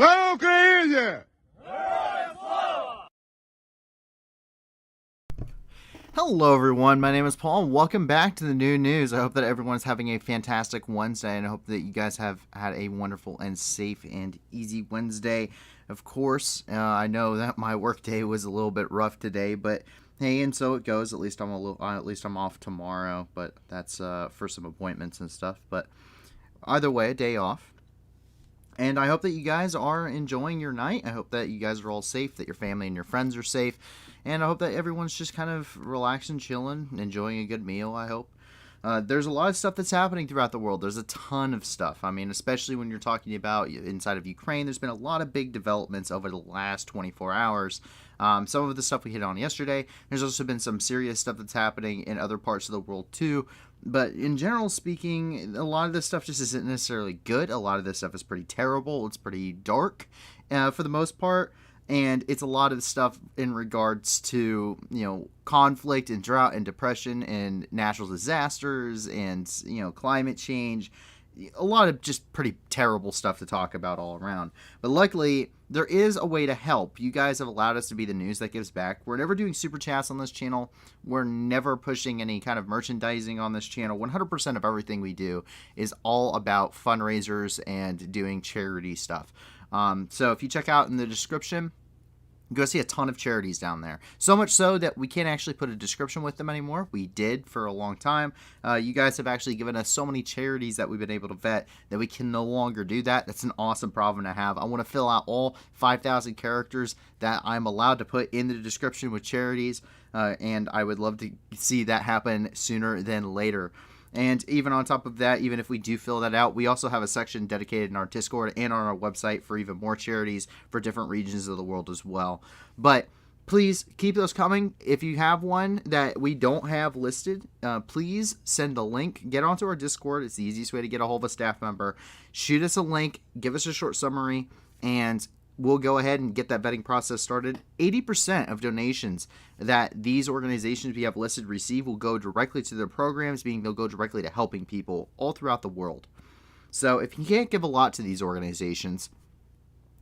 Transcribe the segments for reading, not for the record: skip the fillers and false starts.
Слава Україні! Hello everyone, my name is Paul. Welcome back to the new news. I hope that everyone's having a fantastic Wednesday, and I hope that you guys have had a wonderful and safe and easy Wednesday. Of course, I know that my work day was a little bit rough today, but hey, and so it goes. At least I'm off tomorrow, but that's for some appointments and stuff. But either way, a day off. And I hope that you guys are enjoying your night. I hope that you guys are all safe, that your family and your friends are safe. And I hope that everyone's just kind of relaxing, chilling, enjoying a good meal, I hope. There's a lot of stuff that's happening throughout the world. There's a ton of stuff. I mean, especially when you're talking about inside of Ukraine, there's been a lot of big developments over the last 24 hours. Some of the stuff we hit on yesterday. There's also been some serious stuff that's happening in other parts of the world too. But in general speaking, a lot of this stuff just isn't necessarily good. A lot of this stuff is pretty terrible. It's pretty dark for the most part. And it's a lot of stuff in regards to, conflict and drought and depression and natural disasters and, climate change. A lot of just pretty terrible stuff to talk about all around. But luckily, there is a way to help. You guys have allowed us to be the news that gives back. We're never doing super chats on this channel. We're never pushing any kind of merchandising on this channel. 100% of everything we do is all about fundraisers and doing charity stuff. So if you check out in the description, you go see a ton of charities down there. So much so that we can't actually put a description with them anymore. We did for a long time. You guys have actually given us so many charities that we've been able to vet that we can no longer do that. That's an awesome problem to have. I want to fill out all 5,000 characters that I'm allowed to put in the description with charities. And I would love to see that happen sooner than later. And even on top of that, even if we do fill that out, we also have a section dedicated in our Discord and on our website for even more charities for different regions of the world as well. But please keep those coming. If you have one that we don't have listed, please send a link. Get onto our Discord. It's the easiest way to get a hold of a staff member. Shoot us a link. Give us a short summary. And we'll go ahead and get that vetting process started. 80% of donations that these organizations we have listed receive will go directly to their programs, meaning they'll go directly to helping people all throughout the world. So if you can't give a lot to these organizations,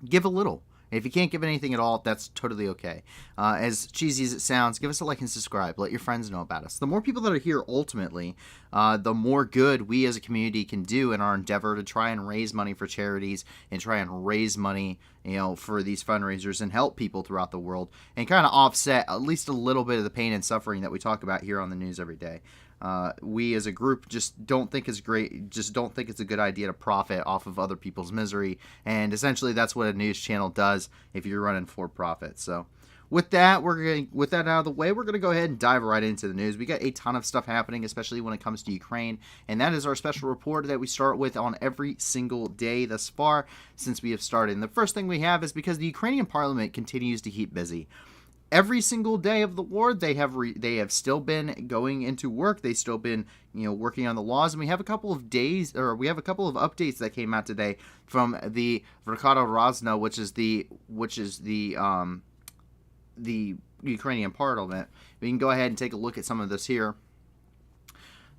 give a little. If you can't give anything at all, that's totally okay. As cheesy as it sounds, give us a like and subscribe. Let your friends know about us. The more people that are here, ultimately, the more good we as a community can do in our endeavor to try and raise money for charities and try and raise money, for these fundraisers and help people throughout the world and kind of offset at least a little bit of the pain and suffering that we talk about here on the news every day. We as a group just don't think it's a good idea to profit off of other people's misery, and essentially that's what a news channel does if you're running for profit. So with that out of the way, we're going to go ahead and dive right into the news. We got a ton of stuff happening, especially when it comes to Ukraine, and that is our special report that we start with on every single day thus far since we have started. And the first thing we have is because the Ukrainian parliament continues to keep busy. Every single day of the war, they have still been going into work. They've still been, working on the laws. And we have a couple of updates that came out today from the Verkhovna Rada, which is the Ukrainian parliament. We can go ahead and take a look at some of this here.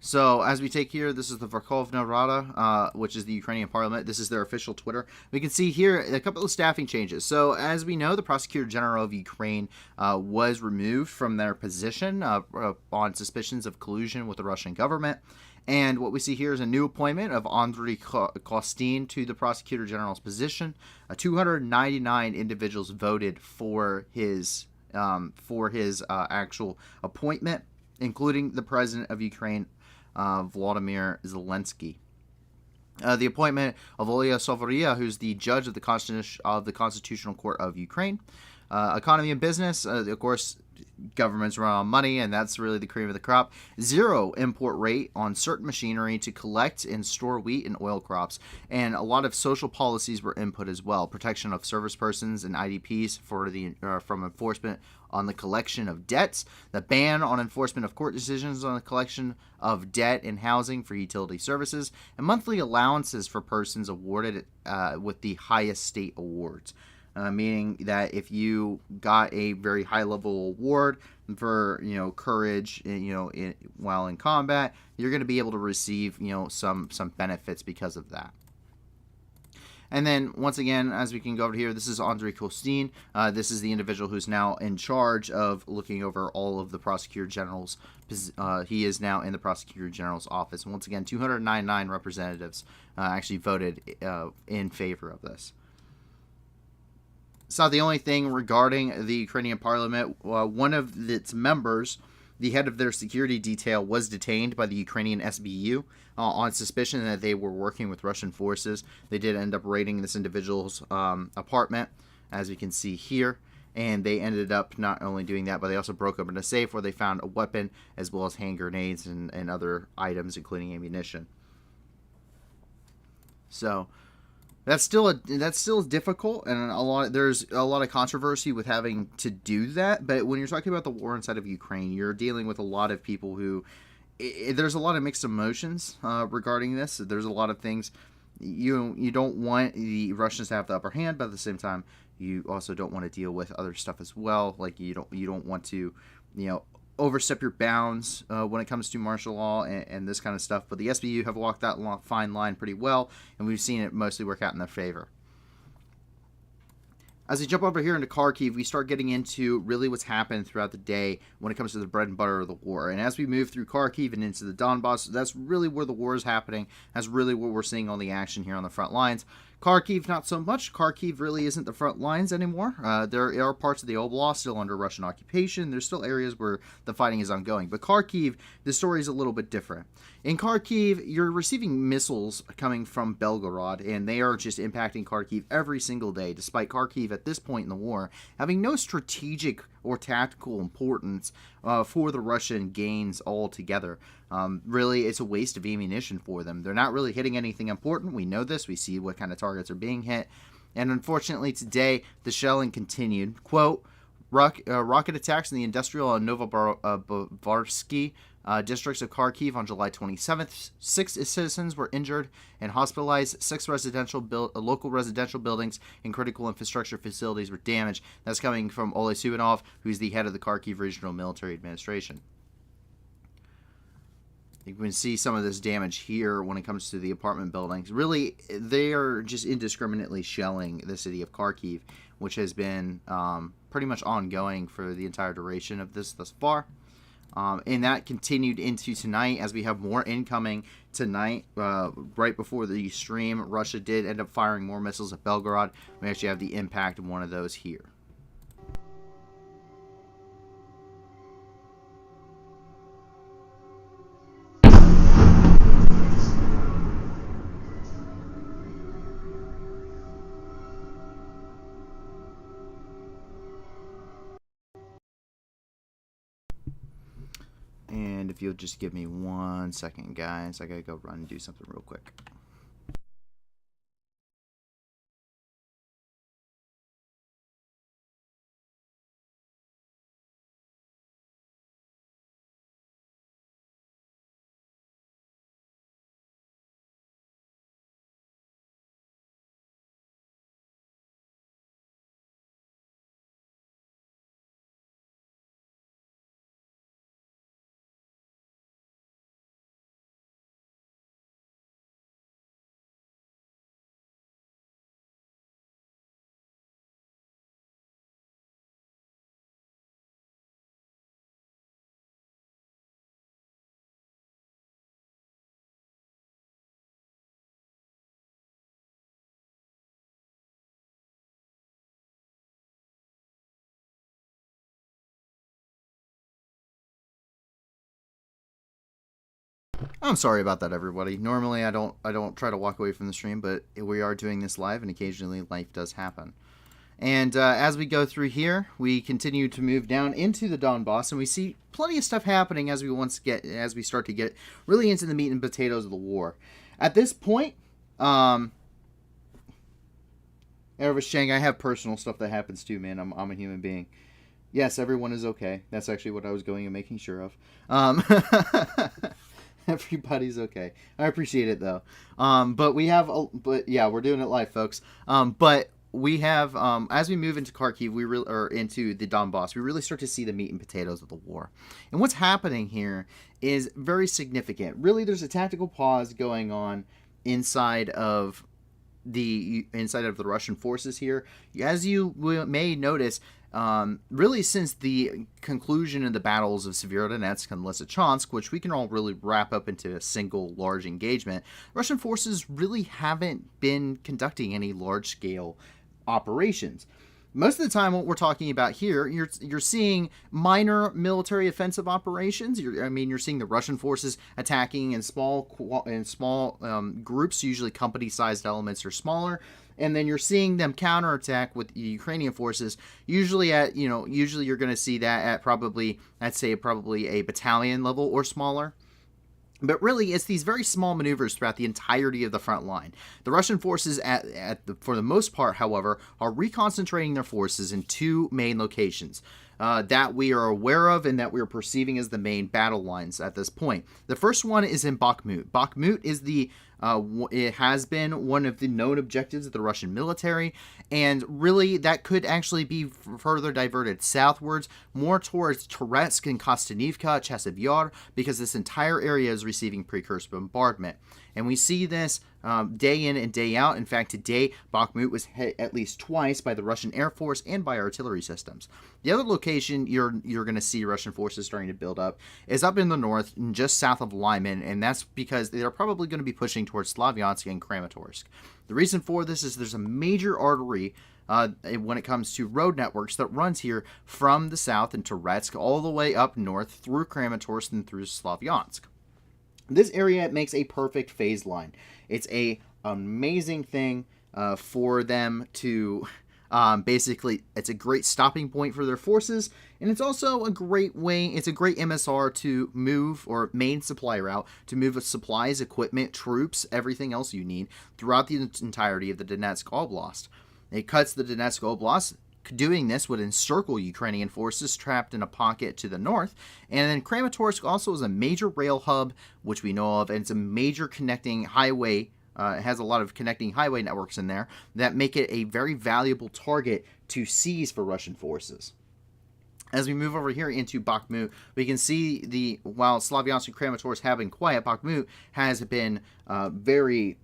So as we take here, this is the Verkhovna Rada, which is the Ukrainian parliament. This is their official Twitter. We can see here a couple of staffing changes. So as we know, the Prosecutor General of Ukraine was removed from their position on suspicions of collusion with the Russian government. And what we see here is a new appointment of Andriy Kostin to the Prosecutor General's position. 299 individuals voted for his actual appointment, including the president of Ukraine, Volodymyr Zelensky. The appointment of Olya Sovaria, who's the judge of the Constitutional Court of Ukraine. Economy and business, of course, governments run on money, and that's really the cream of the crop. 0 import rate on certain machinery to collect and store wheat and oil crops. And a lot of social policies were input as well. Protection of service persons and IDPs from enforcement on the collection of debts. The ban on enforcement of court decisions on the collection of debt and housing for utility services. And monthly allowances for persons awarded with the highest state awards. Meaning that if you got a very high level award for courage, while in combat, you're going to be able to receive some benefits because of that. And then, once again, as we can go over here, this is Andrei Kostin. This is the individual who's now in charge of looking over all of the Prosecutor General's. He is now in the Prosecutor General's office. And once again, 299 representatives actually voted in favor of this. It's not the only thing regarding the Ukrainian parliament. One of its members, the head of their security detail, was detained by the Ukrainian SBU on suspicion that they were working with Russian forces. They did end up raiding this individual's apartment, as we can see here. And they ended up not only doing that, but they also broke open a safe where they found a weapon as well as hand grenades and other items, including ammunition. So that's still difficult, and there's a lot of controversy with having to do that. But when you're talking about the war inside of Ukraine, you're dealing with a lot of people who there's a lot of mixed emotions regarding this. There's a lot of things you don't want the Russians to have the upper hand, but at the same time, you also don't want to deal with other stuff as well. Like you don't want to, overstep your bounds when it comes to martial law and this kind of stuff. But the SBU have walked that fine line pretty well, and we've seen it mostly work out in their favor. As we jump over here into Kharkiv, we start getting into really what's happened throughout the day when it comes to the bread and butter of the war. And as we move through Kharkiv and into the Donbass, that's really where the war is happening. That's really what we're seeing on the action here on the front lines. Kharkiv, not so much. Kharkiv really isn't the front lines anymore. There are parts of the Oblast still under Russian occupation. There's still areas where the fighting is ongoing. But Kharkiv, the story is a little bit different. In Kharkiv, you're receiving missiles coming from Belgorod, and they are just impacting Kharkiv every single day, despite Kharkiv at this point in the war having no strategic or tactical importance for the Russian gains altogether. Really, it's a waste of ammunition for them. They're not really hitting anything important. We know this. We see what kind of targets are being hit. And unfortunately, today, the shelling continued. Quote, rocket attacks in the industrial and Novobarsky districts of Kharkiv on July 27th. 6 citizens were injured and hospitalized. 6 local residential buildings and critical infrastructure facilities were damaged. That's coming from Oleh Subanov, who's the head of the Kharkiv Regional Military Administration. You can see some of this damage here when it comes to the apartment buildings. Really, they are just indiscriminately shelling the city of Kharkiv, which has been pretty much ongoing for the entire duration of this thus far. And that continued into tonight as we have more incoming tonight. Right before the stream, Russia did end up firing more missiles at Belgorod. We actually have the impact of one of those here. And if you'll just give me 1 second, guys, I gotta go run and do something real quick. I'm sorry about that, everybody. Normally, I don't try to walk away from the stream, but we are doing this live, and occasionally life does happen. And as we go through here, we continue to move down into the Donbass, and we see plenty of stuff happening as we start to get really into the meat and potatoes of the war. At this point, Erevis Chang, I have personal stuff that happens too, man. I'm a human being. Yes, everyone is okay. That's actually what I was going and making sure of. Everybody's okay. I appreciate it though. But yeah, we're doing it live, folks. But we have as we move into Kharkiv, or into the Donbass, we really start to see the meat and potatoes of the war. And what's happening here is very significant. Really, there's a tactical pause going on inside of the inside of the Russian forces here. As you may notice, really since the conclusion of the battles of Severodonetsk and Lysychansk, which we can all really wrap up into a single large engagement, Russian forces really haven't been conducting any large-scale operations. Most of the time, what we're talking about here, you're seeing minor military offensive operations. You're seeing the Russian forces attacking in small groups, usually company-sized elements or smaller, and then you're seeing them counterattack with the Ukrainian forces. Usually you're going to see that at probably a battalion level or smaller. But really, it's these very small maneuvers throughout the entirety of the front line. The Russian forces, for the most part, however, are reconcentrating their forces in two main locations that we are aware of and that we are perceiving as the main battle lines at this point. The first one is in Bakhmut. Bakhmut is it has been one of the known objectives of the Russian military, and really that could actually be further diverted southwards, more towards Toretsk and Kostanivka, Chasiv Yar, because this entire area is receiving precursor bombardment. And we see this day in and day out. In fact, today, Bakhmut was hit at least twice by the Russian Air Force and by artillery systems. The other location you're going to see Russian forces starting to build up is up in the north, just south of Lyman, and that's because they're probably going to be pushing towards Slavyansk and Kramatorsk. The reason for this is there's a major artery when it comes to road networks that runs here from the south in Toretsk all the way up north through Kramatorsk and through Slavyansk. This area makes a perfect phase line. It's a amazing thing for them to basically, it's a great stopping point for their forces, and it's also a great way, it's a great MSR to move, or main supply route, to move supplies, equipment, troops, everything else you need throughout the entirety of the Donetsk Oblast. It cuts the Donetsk Oblast. Doing this would encircle Ukrainian forces trapped in a pocket to the north, and then Kramatorsk also is a major rail hub, which we know of, and it's a major connecting highway. It has a lot of connecting highway networks in there that make it a very valuable target to seize for Russian forces. As we move over here into Bakhmut, we can see while Slavyansk and Kramatorsk have been quiet, Bakhmut has been very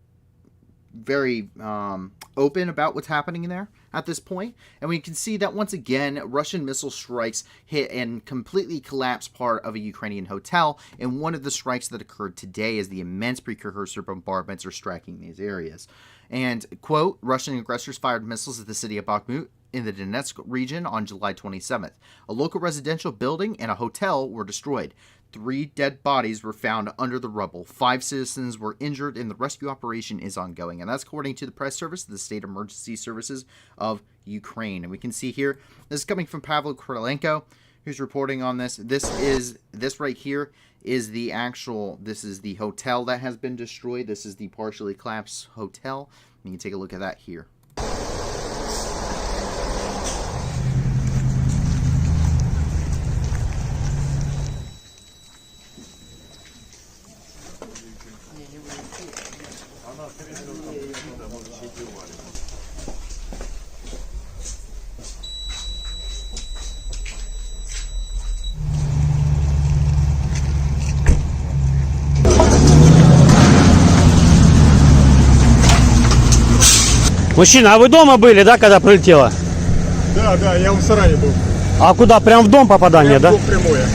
open about what's happening in there at this point. And we can see that once again, Russian missile strikes hit and completely collapsed part of a Ukrainian hotel. And one of the strikes that occurred today is the immense precursor bombardments are striking these areas. And, quote, Russian aggressors fired missiles at the city of Bakhmut in the Donetsk region on July 27th. A local residential building and a hotel were destroyed. 3 dead bodies were found under the rubble. 5 citizens were injured, and the rescue operation is ongoing. And that's according to the press service of the State Emergency Services of Ukraine. And we can see here, this is coming from Pavel Krylenko, who's reporting on this. This right here is the hotel that has been destroyed. This is the partially collapsed hotel. You can take a look at that here. Мужчина, а вы дома были, да, когда прилетело? Да, я в сарае был. А куда? Прям в дом попадание, да? В прямое.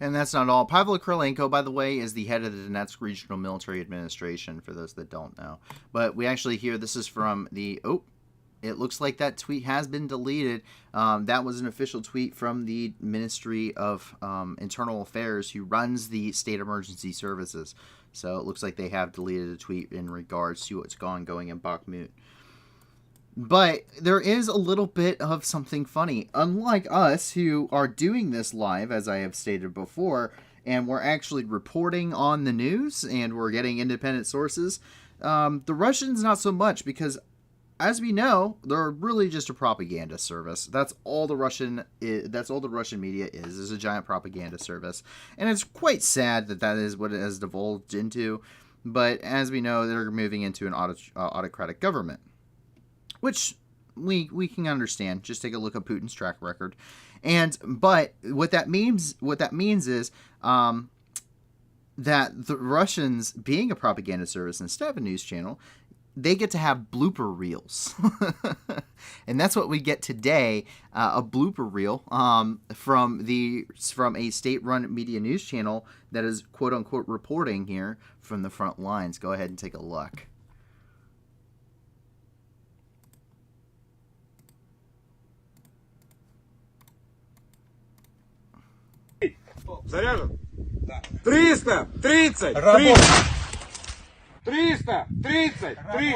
And that's not all. Pavel Krylenko, by the way, is the head of the Donetsk Regional Military Administration, for those that don't know. But we actually hear this is from it looks like that tweet has been deleted. That was an official tweet from the Ministry of Internal Affairs, who runs the State Emergency Services. So it looks like they have deleted a tweet in regards to what's going in Bakhmut. But there is a little bit of something funny. Unlike us, who are doing this live, as I have stated before, and we're actually reporting on the news, and we're getting independent sources, the Russians not so much, because as we know, they're really just a propaganda service. That's all the Russian media is a giant propaganda service. And it's quite sad that is what it has devolved into. But as we know, they're moving into an autocratic government, which we can understand. Just take a look at Putin's track record. But what that means is that the Russians, being a propaganda service instead of a news channel, they get to have blooper reels. And that's what we get today, a blooper reel from a state-run media news channel that is quote-unquote reporting here from the front lines. Go ahead and take a look. Заряжен? Да. 333! 333!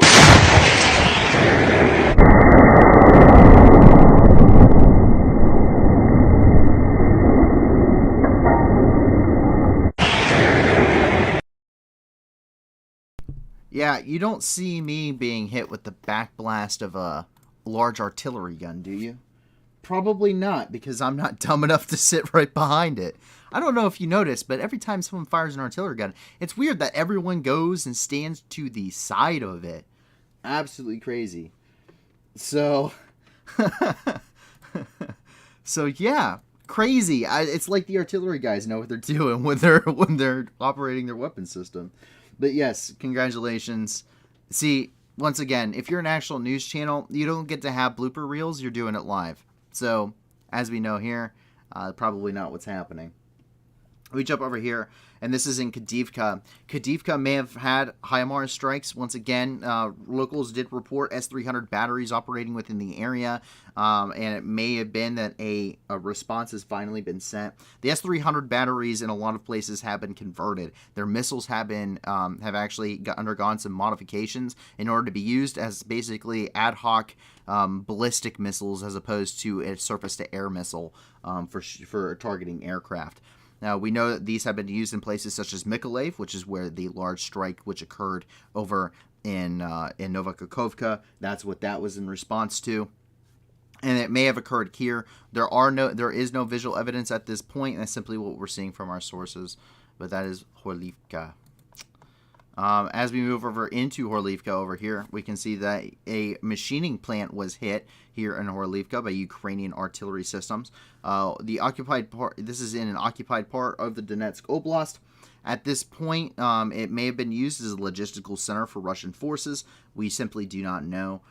Yeah, you don't see me being hit with the backblast of a large artillery gun, do you? Probably not, because I'm not dumb enough to sit right behind it. I don't know if you noticed, but every time someone fires an artillery gun, it's weird that everyone goes and stands to the side of it. Absolutely crazy. So, yeah, crazy. It's like the artillery guys know what they're doing when they're operating their weapon system. But yes, congratulations. See, once again, if you're an actual news channel, you don't get to have blooper reels. You're doing it live. So, as we know here, probably not what's happening. We jump over here, and this is in Kharkiv. Kharkiv may have had HIMARS strikes. Once again, locals did report S-300 batteries operating within the area, and it may have been that a response has finally been sent. The S-300 batteries in a lot of places have been converted. Their missiles have been actually undergone some modifications in order to be used as basically ad hoc ballistic missiles as opposed to a surface-to-air missile for targeting aircraft. Now, we know that these have been used in places such as Mykolaiv, which is where the large strike which occurred over in Novokakhovka. That's what that was in response to. And it may have occurred here. There is no visual evidence at this point. That's simply what we're seeing from our sources. But that is Horlivka. As we move over into Horlivka over here, we can see that a machining plant was hit here in Horlivka by Ukrainian artillery systems. The occupied part, this is in an occupied part of the Donetsk Oblast. At this point, it may have been used as a logistical center for Russian forces. We simply do not know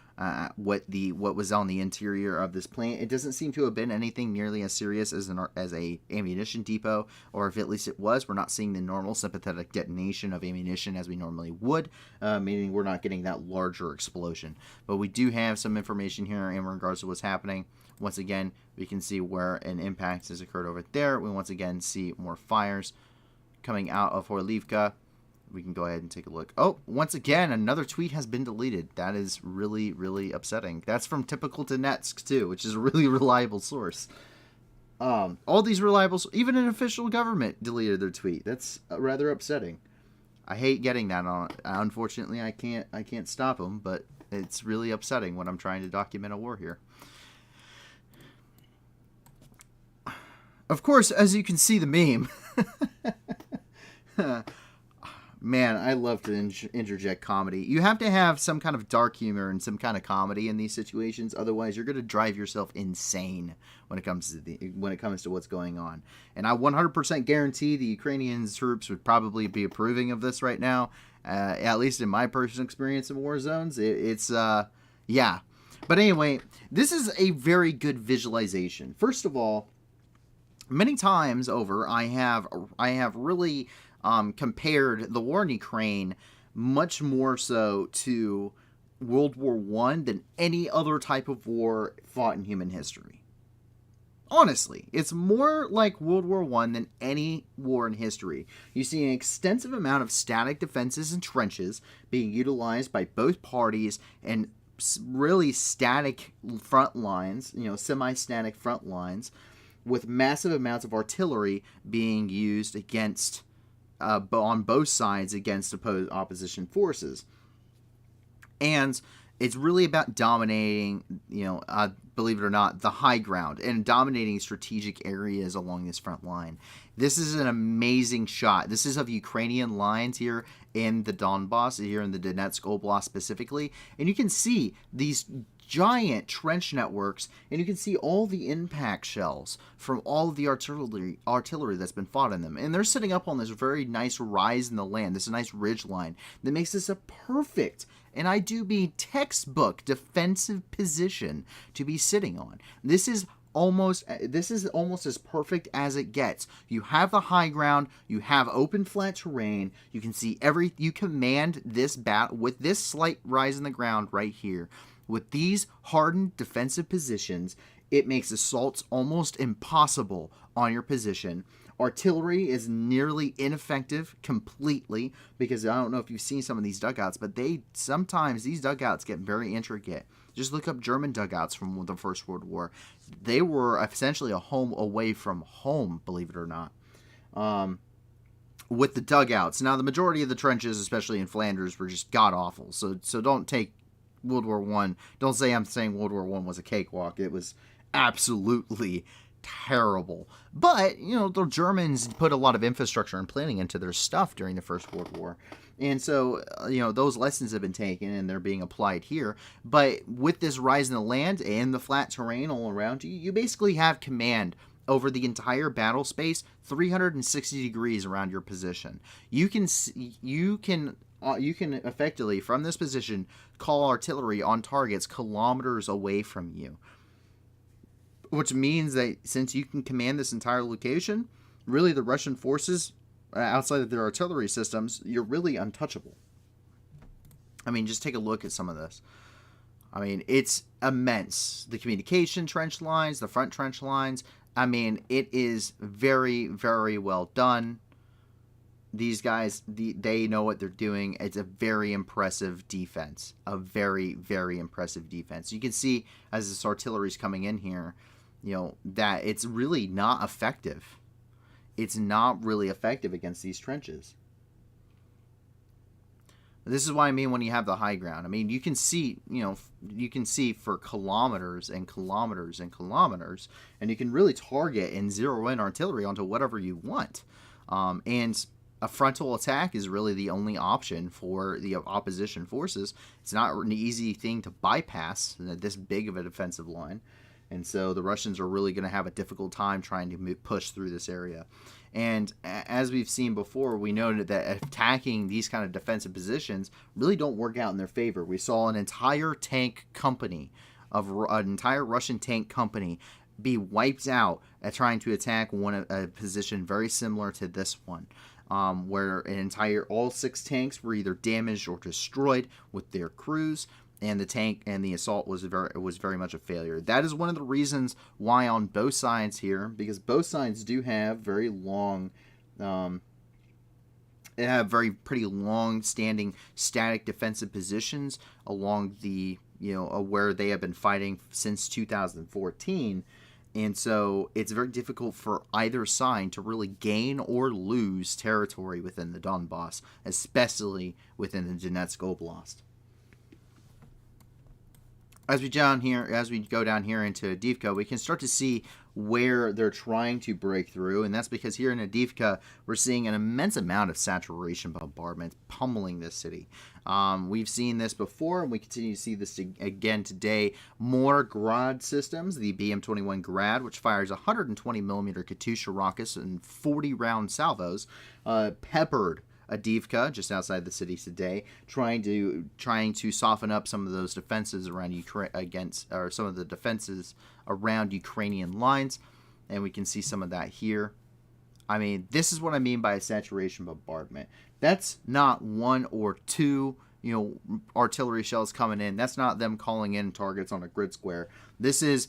what was on the interior of this plant. It doesn't seem to have been anything nearly as serious as a ammunition depot, or if at least it was, we're not seeing the normal sympathetic detonation of ammunition as we normally would, meaning we're not getting that larger explosion. But we do have some information here in regards to what's happening. Once again, we can see where an impact has occurred over there. We once again see more fires coming out of Horlivka. We can go ahead and take a look. Oh, once again, another tweet has been deleted. That is really, really upsetting. That's from Typical Donetsk, too, which is a really reliable source. All these reliable... Even an official government deleted their tweet. That's rather upsetting. I hate getting that on. Unfortunately, I can't stop them, but it's really upsetting when I'm trying to document a war here. Of course, as you can see the meme... Man, I love to interject comedy. You have to have some kind of dark humor and some kind of comedy in these situations. Otherwise, you're going to drive yourself insane when it comes to what's going on. And I 100% guarantee the Ukrainian troops would probably be approving of this right now. At least in my personal experience in war zones, yeah. But anyway, this is a very good visualization. First of all, many times over, I have really compared the war in Ukraine much more so to World War I than any other type of war fought in human history. Honestly, it's more like World War I than any war in history. You see an extensive amount of static defenses and trenches being utilized by both parties, and really static front lines, semi-static front lines, with massive amounts of artillery being used against on both sides against opposition forces. And It's really about dominating, believe it or not, the high ground and dominating strategic areas along this front line. This is an amazing shot. This is of Ukrainian lines here in the Donbass, here in the Donetsk Oblast specifically. And you can see these giant trench networks, and you can see all the impact shells from all of the artillery that's been fought in them. And they're sitting up on this very nice rise in the land, this nice ridge line that makes this a perfect, and I do mean textbook, defensive position to be sitting on. This is almost as perfect as it gets. You have the high ground, you have open flat terrain, you can see you command this battle with this slight rise in the ground right here. With these hardened defensive positions, it makes assaults almost impossible on your position. Artillery is nearly ineffective completely, because I don't know if you've seen some of these dugouts, but sometimes these dugouts get very intricate. Just look up German dugouts from the First World War. They were essentially a home away from home, believe it or not, with the dugouts. Now, the majority of the trenches, especially in Flanders, were just god-awful. So don't take World War I. Don't say I'm saying World War I was a cakewalk. It was absolutely terrible. But, the Germans put a lot of infrastructure and planning into their stuff during the First World War. And so, those lessons have been taken and they're being applied here. But with this rise in the land and the flat terrain all around you, you basically have command over the entire battle space 360 degrees around your position. You can effectively, from this position, call artillery on targets kilometers away from you. Which means that since you can command this entire location, really the Russian forces, outside of their artillery systems, you're really untouchable. I mean, just take a look at some of this. I mean, it's immense. The communication trench lines, the front trench lines, I mean, it is very, very well done. These guys, they know what they're doing. It's a very impressive defense. A very, very impressive defense. You can see as this artillery is coming in here, that it's really not effective. It's not really effective against these trenches. This is what I mean when you have the high ground. I mean, you can see for kilometers and kilometers and kilometers, and you can really target and zero in artillery onto whatever you want. And a frontal attack is really the only option for the opposition forces. It's not an easy thing to bypass this big of a defensive line. And so the Russians are really going to have a difficult time trying to push through this area. And as we've seen before, we noted that attacking these kind of defensive positions really don't work out in their favor. We saw an entire entire Russian tank company be wiped out at trying to attack a position very similar to this one. Where all 6 tanks were either damaged or destroyed with their crews, and the tank and the assault was very much a failure. That is one of the reasons why on both sides here, because both sides do have very long, pretty long-standing static defensive positions along the where they have been fighting since 2014. And so it's very difficult for either side to really gain or lose territory within the Donbass, especially within the Donetsk Oblast. As we go down here into Avdiivka, we can start to see where they're trying to break through, and that's because here in Avdiivka, we're seeing an immense amount of saturation bombardment pummeling this city. We've seen this before, and we continue to see this again today. More Grad systems, the BM-21 Grad, which fires 120mm Katyusha rockets and 40-round salvos, peppered Avdiivka, just outside the city today, trying to soften up some of those defenses around some of the defenses around Ukrainian lines, and we can see some of that here. I mean, this is what I mean by a saturation bombardment. That's not 1 or 2, artillery shells coming in. That's not them calling in targets on a grid square. This is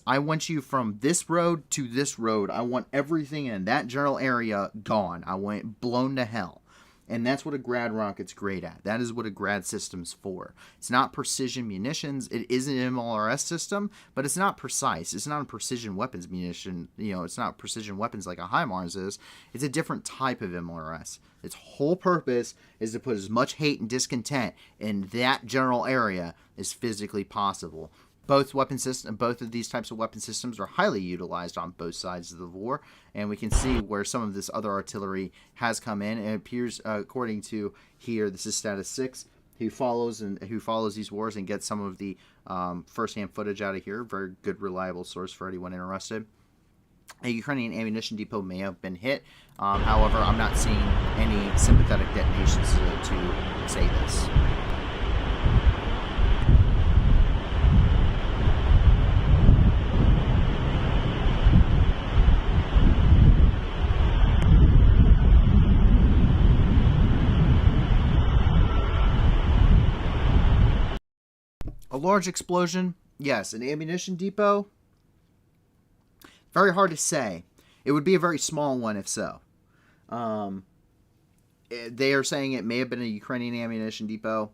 I want you from this road to this road. I want everything in that general area gone. I want it blown to hell. And that's what a grad rocket's great at. That is what a grad system's for. It's not precision munitions. It is an MLRS system, but it's not precise. It's not a precision weapons munition. It's not precision weapons like a HIMARS is. It's a different type of MLRS. Its whole purpose is to put as much hate and discontent in that general area as physically possible. Both of these types of weapon systems are highly utilized on both sides of the war, and we can see where some of this other artillery has come in. And it appears, according to here, this is Status 6, who follows these wars and gets some of the first-hand footage out of here. Very good, reliable source for anyone interested. A Ukrainian ammunition depot may have been hit. However, I'm not seeing any sympathetic detonations to say this. A large explosion, yes. An ammunition depot, very hard to say. It would be a very small one if so. They are saying it may have been a Ukrainian ammunition depot.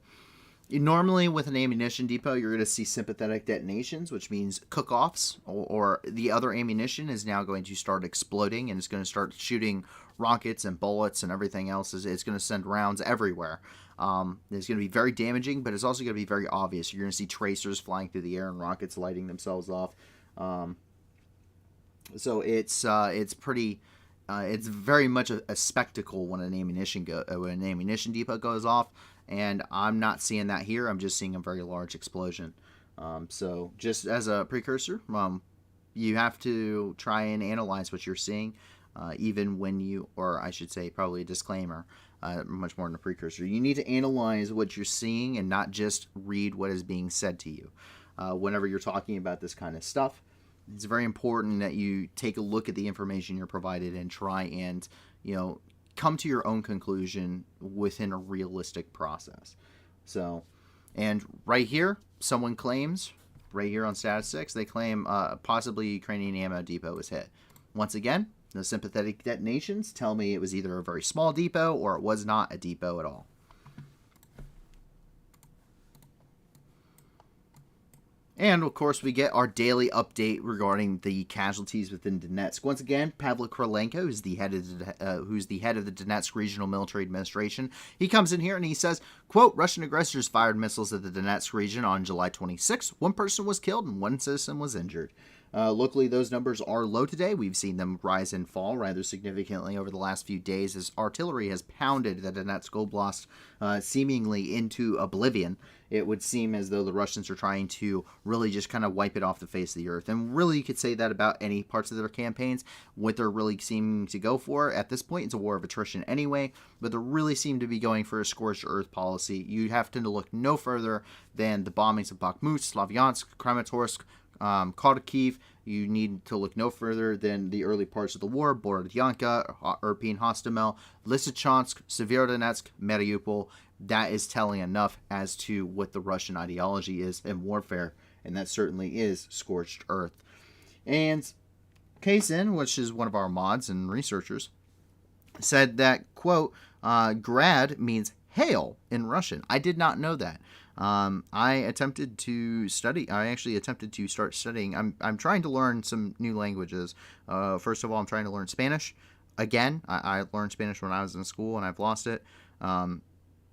Normally with an ammunition depot, you're going to see sympathetic detonations, which means cook-offs, or the other ammunition is now going to start exploding and it's going to start shooting rockets and bullets and everything else. It's going to send rounds everywhere. It's going to be very damaging, but it's also going to be very obvious. You're going to see tracers flying through the air and rockets lighting themselves off. So it's pretty. It's very much a spectacle when an ammunition depot goes off, and I'm not seeing that here. I'm just seeing a very large explosion. So just as a precursor, you have to try and analyze what you're seeing, even when or I should say, probably a disclaimer. Much more than a precursor. You need to analyze what you're seeing and not just read what is being said to you. Whenever you're talking about this kind of stuff, it's very important that you take a look at the information you're provided and try and, come to your own conclusion within a realistic process. So, and right here, someone claims, right here on Status 6, they claim possibly Ukrainian ammo depot was hit. Once again, no sympathetic detonations tell me it was either a very small depot or it was not a depot at all. And, of course, we get our daily update regarding the casualties within Donetsk. Once again, Pavlo Korolenko, who's the head of the Donetsk Regional Military Administration, he comes in here and he says, quote, Russian aggressors fired missiles at the Donetsk region on July 26. One person was killed and one citizen was injured. Locally, those numbers are low today. We've seen them rise and fall rather significantly over the last few days as artillery has pounded the Donetsk Oblast seemingly into oblivion. It would seem as though the Russians are trying to really just kind of wipe it off the face of the earth. And really, you could say that about any parts of their campaigns. What they're really seeming to go for at this point, it's a war of attrition anyway, but they really seem to be going for a scorched earth policy. You have to look no further than the bombings of Bakhmut, Slavyansk, Kramatorsk, KHARKIV. You need to look no further than the early parts of the war, Borodyanka, Irpin, Hostomel, Lysychansk, Severodonetsk, Mariupol. That is telling enough as to what the Russian ideology is in warfare, and that certainly is scorched earth. And Kaysen, which is one of our mods and researchers, said that, quote, grad means hail in Russian. I did not know that. I actually attempted to start studying. I'm trying to learn some new languages. First of all, I'm trying to learn Spanish. Again, I learned Spanish when I was in school and I've lost it.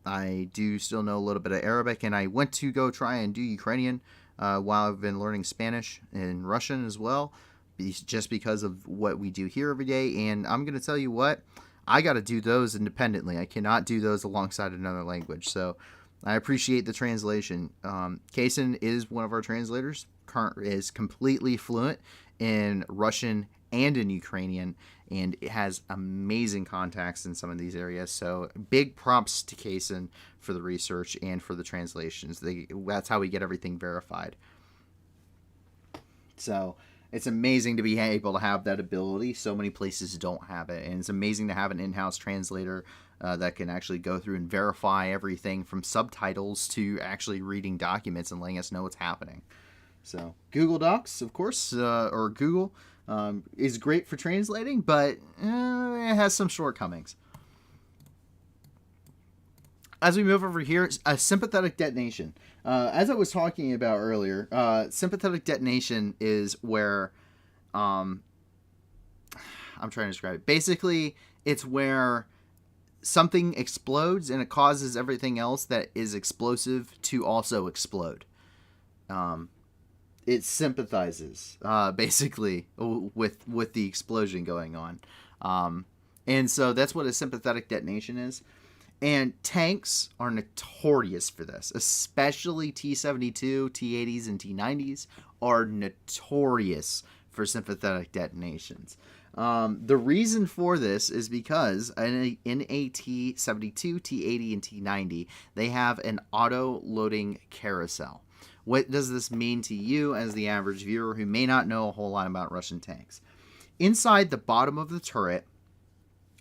I do still know a little bit of Arabic, and I went to go try and do Ukrainian while I've been learning Spanish and Russian as well, just because of what we do here every day. And I'm going to tell you what, I got to do those independently. I cannot do those alongside another language. So I appreciate the translation. Kaysen is one of our translators, is completely fluent in Russian and in Ukrainian, and it has amazing contacts in some of these areas. So big props to Kaysen for the research and for the translations. That's how we get everything verified. So it's amazing to be able to have that ability. So many places don't have it, and it's amazing to have an in-house translator that can actually go through and verify everything from subtitles to actually reading documents and letting us know what's happening. So Google Docs, of course, or Google, is great for translating, but it has some shortcomings. As we move over here, a sympathetic detonation. As I was talking about earlier, sympathetic detonation is where, I'm trying to describe it. Basically, it's where something explodes and it causes everything else that is explosive to also explode. It sympathizes, basically, with the explosion going on. And so that's what a sympathetic detonation is. And tanks are notorious for this, especially T-72, T-80s, and T-90s are notorious for sympathetic detonations. The reason for this is because in a T-72, T-80, and T-90, they have an auto-loading carousel. What does this mean to you as the average viewer who may not know a whole lot about Russian tanks? Inside the bottom of the turret,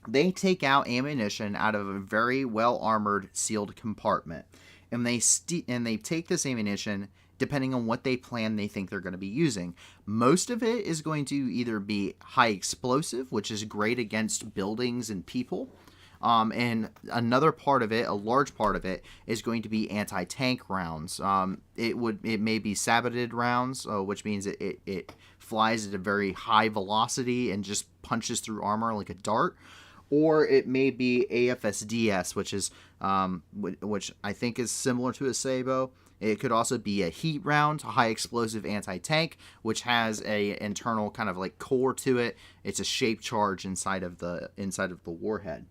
they take out ammunition out of a very well-armored sealed compartment. And they take this ammunition depending on what they plan they think they're going to be using. Most of it is going to either be high explosive, which is great against buildings and people. And another part of it, a large part of it, is going to be anti-tank rounds. It may be saboted rounds, which means it flies at a very high velocity and just punches through armor like a dart. Or it may be AFSDS, which I think is similar to a Sabo. It could also be a heat round, a high explosive anti-tank, which has a internal kind of like core to it. It's a shape charge inside of the warhead.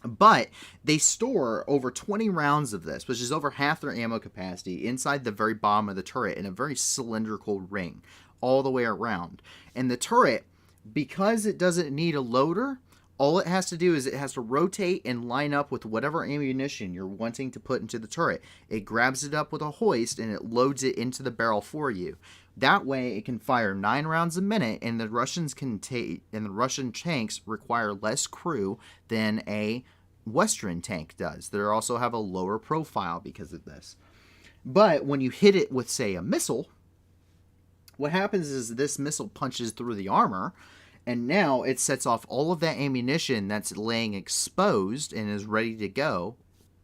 But they store over 20 rounds of this, which is over half their ammo capacity, inside the very bottom of the turret in a very cylindrical ring all the way around. And the turret, because it doesn't need a loader, all it has to do is it has to rotate and line up with whatever ammunition you're wanting to put into the turret. It grabs it up with a hoist and it loads it into the barrel for you. That way it can fire 9 rounds a minute, and the Russian tanks require less crew than a Western tank does. They also have a lower profile because of this. But when you hit it with, say, a missile, what happens is this missile punches through the armor, and now it sets off all of that ammunition that's laying exposed and is ready to go,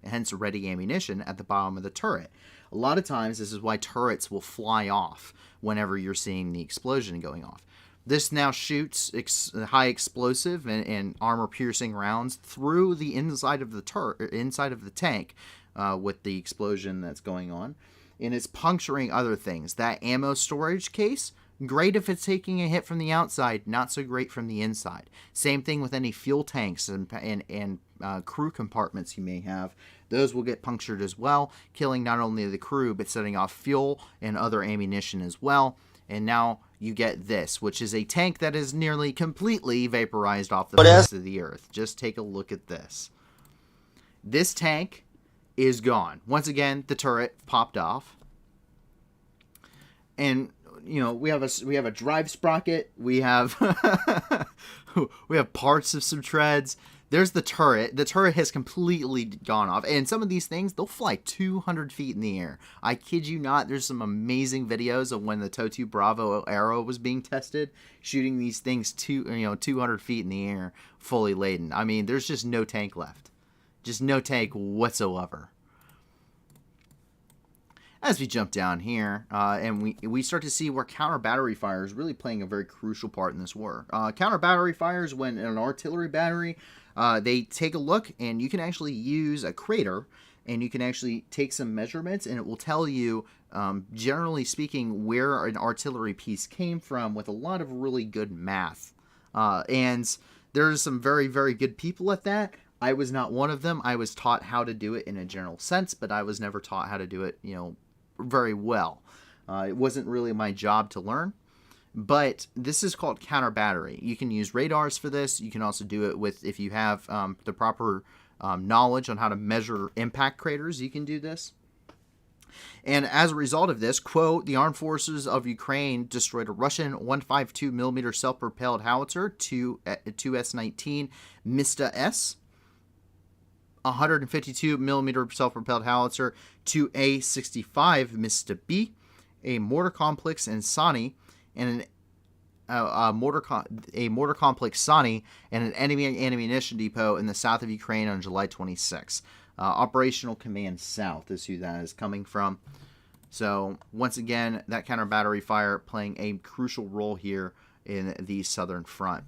hence ready ammunition, at the bottom of the turret. A lot of times, this is why turrets will fly off whenever you're seeing the explosion going off. This now shoots high explosive and armor-piercing rounds through the inside of the tank with the explosion that's going on, and it's puncturing other things. That ammo storage case, great if it's taking a hit from the outside, not so great from the inside. Same thing with any fuel tanks and crew compartments you may have. Those will get punctured as well, killing not only the crew, but setting off fuel and other ammunition as well. And now you get this, which is a tank that is nearly completely vaporized off the face of the earth. Just take a look at this. This tank is gone. Once again, the turret popped off. And you know, we have a drive sprocket, we have we have parts of some treads. There's the turret. The turret has completely gone off. And some of these things, they'll fly 200 feet in the air. I kid you not, there's some amazing videos of when the TOW Bravo Arrow was being tested, shooting these things 200 feet in the air, fully laden. I mean, there's just no tank left. Just no tank whatsoever. As we jump down here, and we start to see where counter battery fire is really playing a very crucial part in this war. Counter battery fire is when an artillery battery, they take a look, and you can actually use a crater, and you can actually take some measurements, and it will tell you, generally speaking, where an artillery piece came from with a lot of really good math. And there's some very, very good people at that. I was not one of them. I was taught how to do it in a general sense, but I was never taught how to do it, very well. It wasn't really my job to learn, but this is called counter battery. You can use radars for this. You can also do it with, if you have the proper knowledge on how to measure impact craters, you can do this. And as a result of this, quote, the armed forces of Ukraine destroyed a Russian 152mm self-propelled howitzer, 2S-19 Mista S, 152mm self-propelled howitzer, 2A-65 Mista B, a mortar complex in Sani, and a mortar complex Sani, and an enemy ammunition depot in the south of Ukraine on July 26. Operational Command South is who that is coming from. So once again, that counter battery fire playing a crucial role here in the southern front.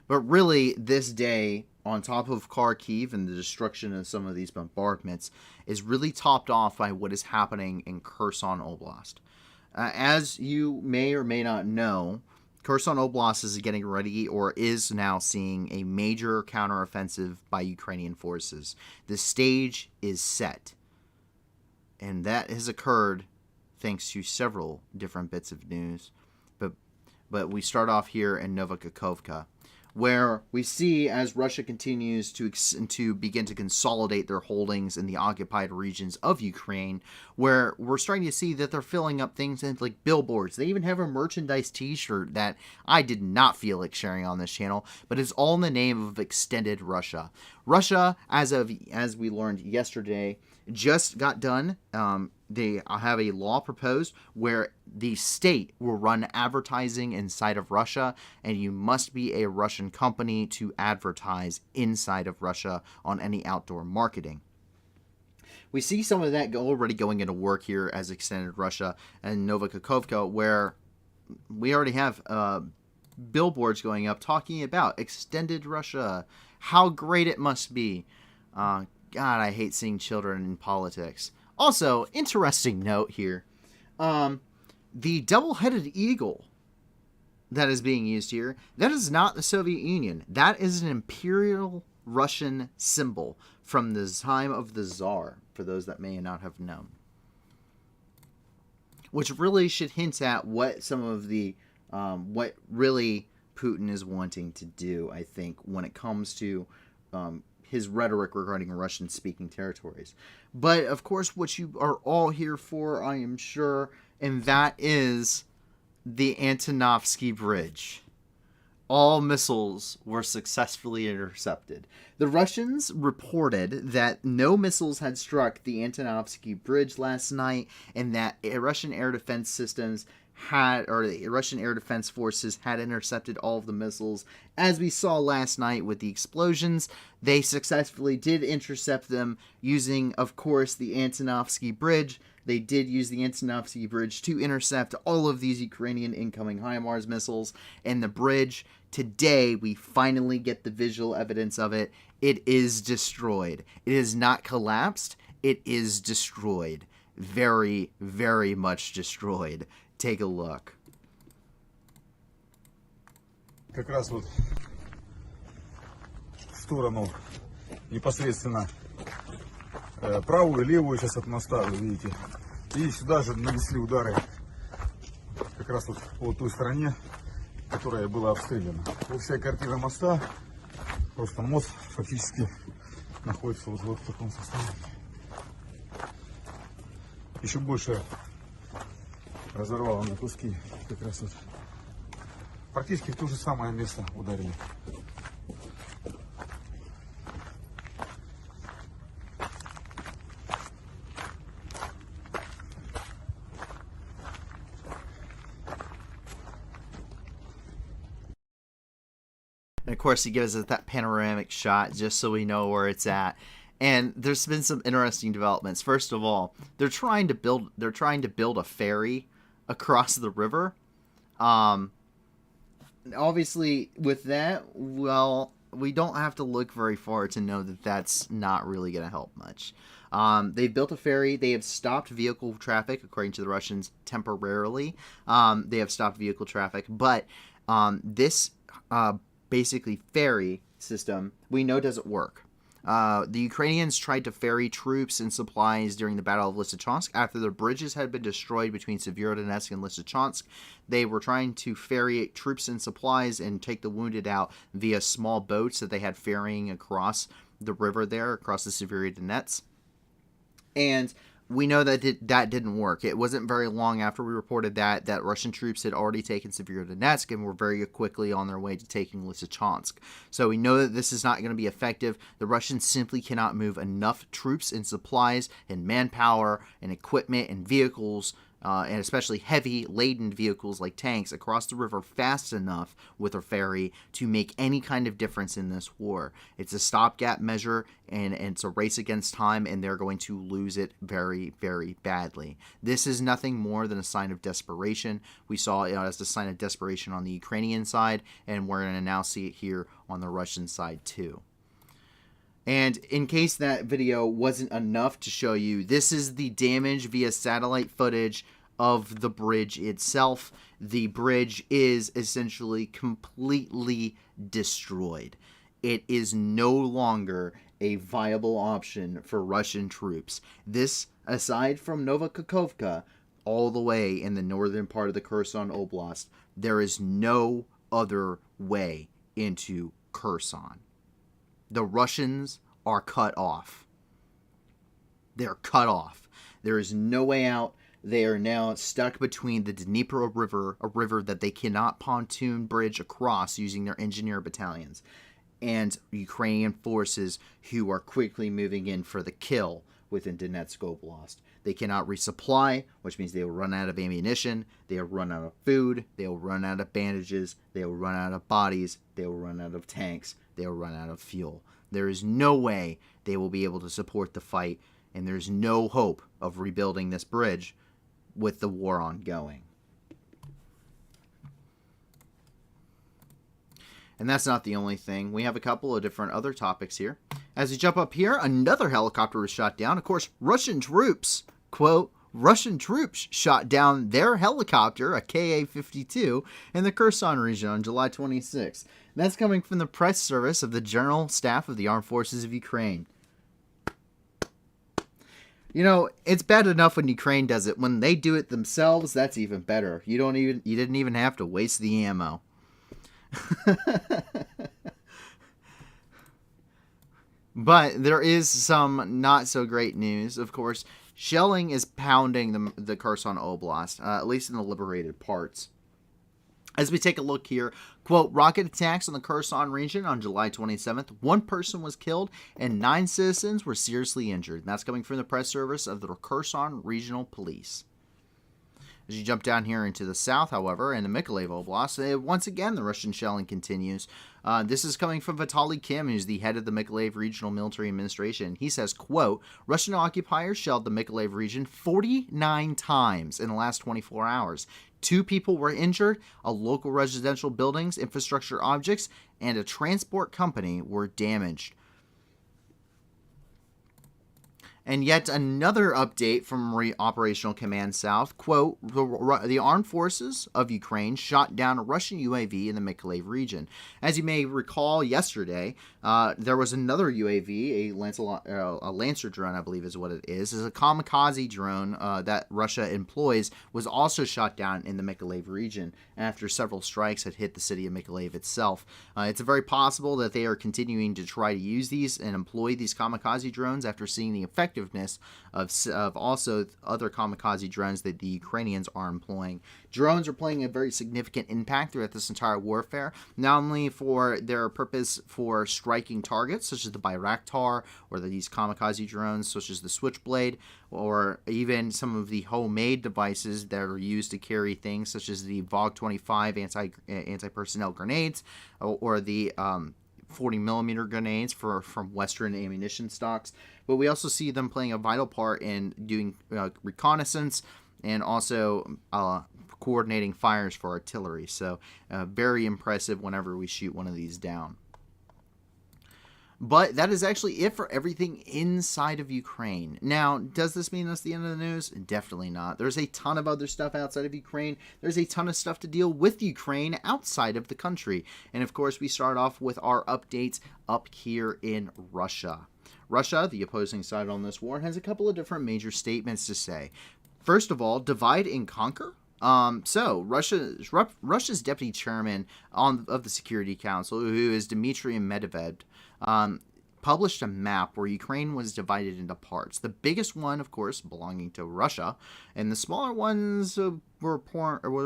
But really, this day, on top of Kharkiv and the destruction of some of these bombardments, is really topped off by what is happening in Kherson Oblast. As you may or may not know, Kherson Oblast is getting ready or is now seeing a major counteroffensive by Ukrainian forces. The stage is set. And that has occurred thanks to several different bits of news. But we start off here in Novokakhovka, where we see as Russia continues to begin to consolidate their holdings in the occupied regions of Ukraine, where we're starting to see that they're filling up things like billboards. They even have a merchandise t-shirt that I did not feel like sharing on this channel, but it's all in the name of extended Russia. Russia, as we learned yesterday, just got done. They have a law proposed where the state will run advertising inside of Russia, and you must be a Russian company to advertise inside of Russia on any outdoor marketing. We see some of that already going into work here as extended Russia and Novokakhovka, where we already have billboards going up talking about extended Russia, how great it must be. God, I hate seeing children in politics. Also, interesting note here, the double-headed eagle that is being used here, that is not the Soviet Union. That is an imperial Russian symbol from the time of the Tsar, for those that may not have known. Which really should hint at what some of the, what really Putin is wanting to do, I think, when it comes to his rhetoric regarding Russian-speaking territories. But, of course, what you are all here for, I am sure, and that is the Antonovsky Bridge. All missiles were successfully intercepted. The Russians reported that no missiles had struck the Antonovsky Bridge last night, and that Russian air defense systems the Russian air defense forces had intercepted all of the missiles. As we saw last night with the explosions, they successfully did intercept them using, of course, the Antonovsky Bridge. They did use the Antonovsky Bridge to intercept all of these Ukrainian incoming HIMARS missiles. And the bridge, today, we finally get the visual evidence of it. It is destroyed. It is not collapsed. It is destroyed. Very, very much destroyed. Take a look. Как раз вот в сторону непосредственно правую и левую сейчас от моста, вы видите. И сюда же нанесли удары как раз вот по той стороне, которая была обстреляна. Вот вся картина моста, просто мост фактически находится вот в таком состоянии. Еще больше разорвало на куски, как раз вот. Практически в то же самое место ударили. And of course, he gives us that panoramic shot just so we know where it's at. And there's been some interesting developments. First of all, they're trying to build a ferry across the river. Obviously, with that, well, we don't have to look very far to know that that's not really going to help much. They've built a ferry. They have stopped vehicle traffic, according to the Russians, temporarily. They have stopped vehicle traffic, but this basically ferry system we know doesn't work. The Ukrainians tried to ferry troops and supplies during the Battle of Lysychansk. After the bridges had been destroyed between Severodonetsk and Lysychansk, they were trying to ferry troops and supplies and take the wounded out via small boats that they had ferrying across the river there, across the Severodonetsk. And we know that that didn't work. It wasn't very long after we reported that Russian troops had already taken Severodonetsk and were very quickly on their way to taking Lysychansk. So we know that this is not going to be effective. The Russians simply cannot move enough troops and supplies and manpower and equipment and vehicles and especially heavy laden vehicles like tanks across the river fast enough with a ferry to make any kind of difference in this war. It's a stopgap measure, and it's a race against time, and they're going to lose it very, very badly. This is nothing more than a sign of desperation. We saw it as a sign of desperation on the Ukrainian side, and we're going to now see it here on the Russian side too. And in case that video wasn't enough to show you, this is the damage via satellite footage of the bridge itself. The bridge is essentially completely destroyed. It is no longer a viable option for Russian troops. This, aside from Novokakhovka, all the way in the northern part of the Kherson Oblast, there is no other way into Kherson. The Russians are cut off. They're cut off. There is no way out. They are now stuck between the Dnipro River, a river that they cannot pontoon bridge across using their engineer battalions, and Ukrainian forces who are quickly moving in for the kill within Donetsk Oblast. They cannot resupply, which means they will run out of ammunition, they will run out of food, they will run out of bandages, they will run out of bodies, they will run out of tanks, they will run out of fuel. There is no way they will be able to support the fight, and there's no hope of rebuilding this bridge with the war ongoing. And that's not the only thing. We have a couple of different other topics here. As we jump up here, another helicopter was shot down. Of course, Russian troops, quote, Russian troops shot down their helicopter, a Ka-52, in the Kherson region on July 26th. And that's coming from the press service of the General Staff of the Armed Forces of Ukraine. You know, it's bad enough when Ukraine does it. When they do it themselves, that's even better. You didn't even have to waste the ammo. But there is some not so great news. Of course, shelling is pounding the Kherson Oblast, at least in the liberated parts. As we take a look here, quote, rocket attacks on the Kherson region on July 27th. 1 person was killed and 9 citizens were seriously injured. And that's coming from the press service of the Kherson Regional Police. As you jump down here into the south, however, in the Mykolaiv Oblast, once again the Russian shelling continues. This is coming from Vitaly Kim, who's the head of the Mykolaiv Regional Military Administration. He says, quote, Russian occupiers shelled the Mykolaiv region 49 times in the last 24 hours. 2 people were injured, a local residential buildings, infrastructure objects, and a transport company were damaged. And yet another update from Operational Command South, quote, the armed forces of Ukraine shot down a Russian UAV in the Mykolaiv region. As you may recall, yesterday, there was another UAV, a Lancer drone, I believe is what it is a kamikaze drone that Russia employs, was also shot down in the Mykolaiv region after several strikes had hit the city of Mykolaiv itself. It's very possible that they are continuing to try to use these and employ these kamikaze drones after seeing the effectiveness of also other kamikaze drones that the Ukrainians are employing. Drones are playing a very significant impact throughout this entire warfare, not only for their purpose for striking targets, such as the Bayraktar, or these kamikaze drones, such as the Switchblade, or even some of the homemade devices that are used to carry things, such as the VOG-25 anti-personnel grenades, or the 40mm grenades from Western ammunition stocks. But we also see them playing a vital part in doing reconnaissance and also coordinating fires for artillery. So very impressive whenever we shoot one of these down. But that is actually it for everything inside of Ukraine. Now, does this mean that's the end of the news? Definitely not. There's a ton of other stuff outside of Ukraine. There's a ton of stuff to deal with Ukraine outside of the country. And of course, we start off with our updates up here in Russia. Russia, the opposing side on this war, has a couple of different major statements to say. First of all, divide and conquer. So Russia's deputy chairman of the Security Council, who is Dmitry Medvedev, published a map where Ukraine was divided into parts. The biggest one, of course, belonging to Russia, and the smaller ones were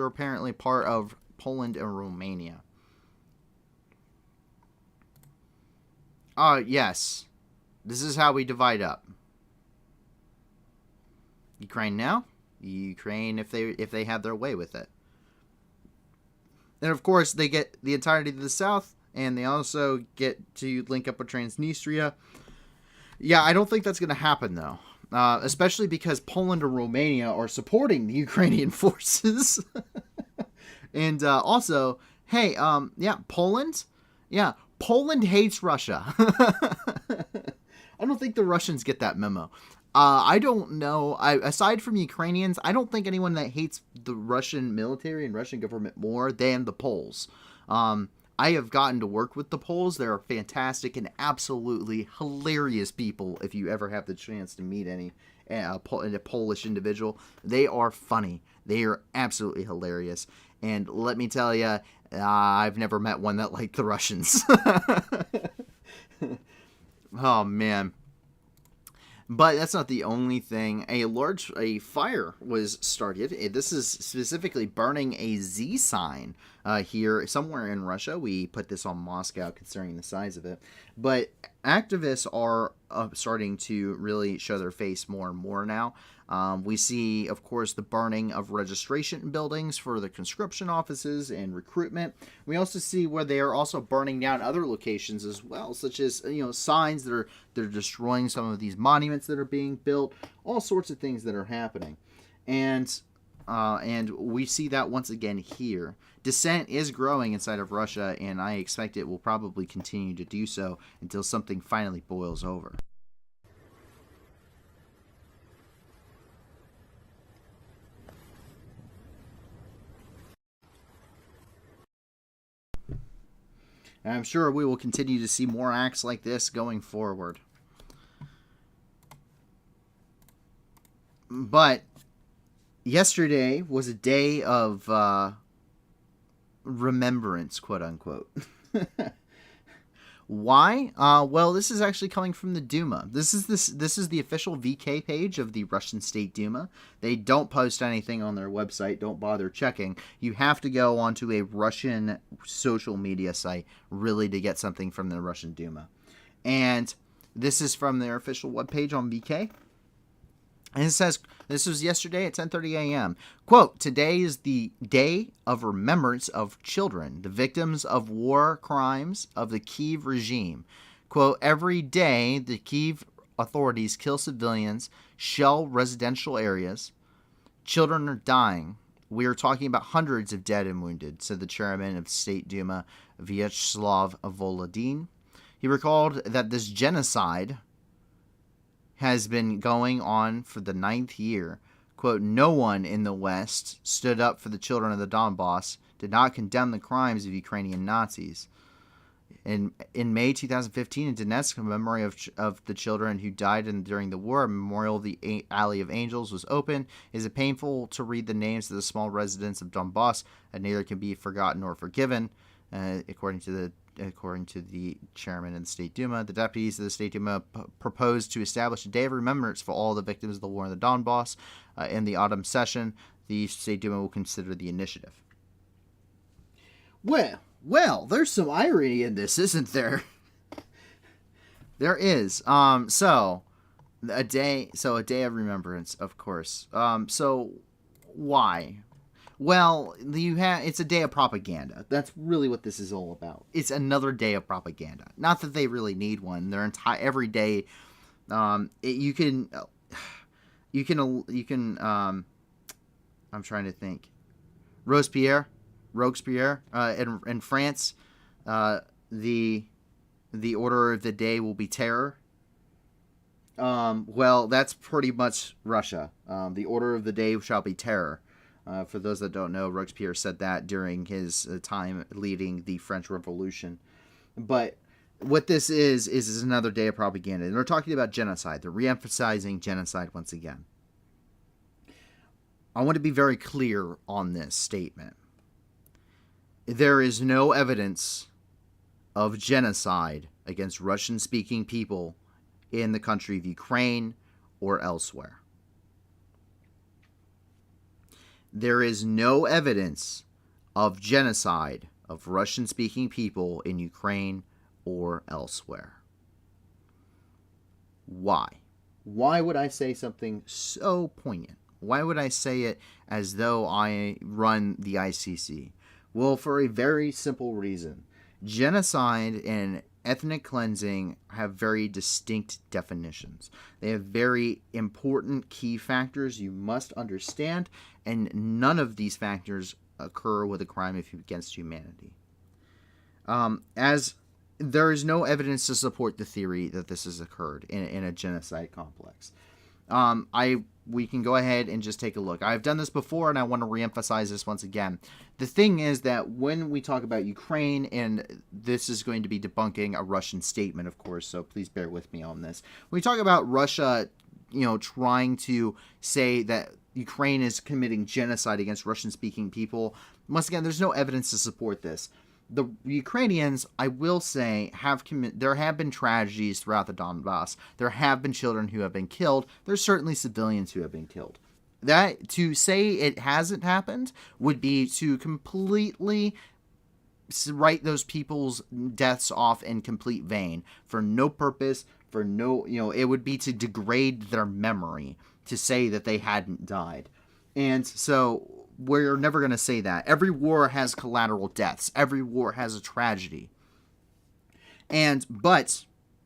apparently part of Poland and Romania. Yes, this is how we divide up. Ukraine now, Ukraine if they have their way with it. And of course, they get the entirety of the south, and they also get to link up with Transnistria. Yeah, I don't think that's going to happen, though. Especially because Poland and Romania are supporting the Ukrainian forces. And also, hey, yeah, Poland? Yeah, Poland hates Russia. I don't think the Russians get that memo. I don't know. Aside from Ukrainians, I don't think anyone that hates the Russian military and Russian government more than the Poles. I have gotten to work with the Poles. They're fantastic and absolutely hilarious people. If you ever have the chance to meet a Polish individual, they are funny. They are absolutely hilarious. And let me tell you, I've never met one that liked the Russians. Oh, man. But that's not the only thing. A fire was started. This is specifically burning a Z sign here somewhere in Russia. We put this on Moscow considering the size of it. But activists are starting to really show their face more and more now. We see, of course, the burning of registration buildings for the conscription offices and recruitment. We also see where they are also burning down other locations as well, such as, signs that they're destroying some of these monuments that are being built, all sorts of things that are happening. And we see that once again here. Dissent is growing inside of Russia, and I expect it will probably continue to do so until something finally boils over. And I'm sure we will continue to see more acts like this going forward. But yesterday was a day of remembrance, quote unquote. Why? Well, this is actually coming from the Duma. This is the official VK page of the Russian State Duma. They don't post anything on their website. Don't bother checking. You have to go onto a Russian social media site really to get something from the Russian Duma. And this is from their official webpage on VK. And it says, this was yesterday at 10:30 a.m. Quote, today is the day of remembrance of children, the victims of war crimes of the Kyiv regime. Quote, every day the Kyiv authorities kill civilians, shell residential areas. Children are dying. We are talking about hundreds of dead and wounded, said the chairman of State Duma, Vyacheslav Volodin. He recalled that this genocide has been going on for the 9th year. Quote, no one in the West stood up for the children of the Donbass, did not condemn the crimes of Ukrainian Nazis. In May 2015, in Donetsk, a memory of the children who died during the war, a memorial of the Alley of Angels was opened. Is it painful to read the names of the small residents of Donbass, and neither can be forgotten or forgiven, according to the chairman of the State Duma. The deputies of the State Duma proposed to establish a day of remembrance for all the victims of the war in the Donbass. In the autumn session, the State Duma will consider the initiative. Well, there's some irony in this, isn't there? There is. So a day of remembrance, of course. So why? Well, it's a day of propaganda. That's really what this is all about. It's another day of propaganda. Not that they really need one. Their entire every day, you can. I'm trying to think. Robespierre, in France, the order of the day will be terror. Well, that's pretty much Russia. The order of the day shall be terror. For those that don't know, Robespierre said that during his time leading the French Revolution. But what this is another day of propaganda. And they're talking about genocide. They're re-emphasizing genocide once again. I want to be very clear on this statement. There is no evidence of genocide against Russian-speaking people in the country of Ukraine or elsewhere. There is no evidence of genocide of Russian-speaking people in Ukraine or elsewhere. Why? Why would I say something so poignant? Why would I say it as though I run the ICC? Well, for a very simple reason. Genocide and ethnic cleansing have very distinct definitions. They have very important key factors you must understand, and none of these factors occur with a crime against humanity. As there is no evidence to support the theory that this has occurred in a genocide complex. We can go ahead and just take a look. I've done this before, and I want to reemphasize this once again. The thing is that when we talk about Ukraine, and this is going to be debunking a Russian statement, of course, so please bear with me on this. When we talk about Russia, trying to say that Ukraine is committing genocide against Russian-speaking people, once again, there's no evidence to support this. The Ukrainians, I will say, there have been tragedies throughout the Donbass. There have been children who have been killed. There's certainly civilians who have been killed. That, to say it hasn't happened would be to completely write those people's deaths off in complete vain for no purpose, for no, it would be to degrade their memory to say that they hadn't died. And so we're never going to say that. Every war has collateral deaths. Every war has a tragedy. And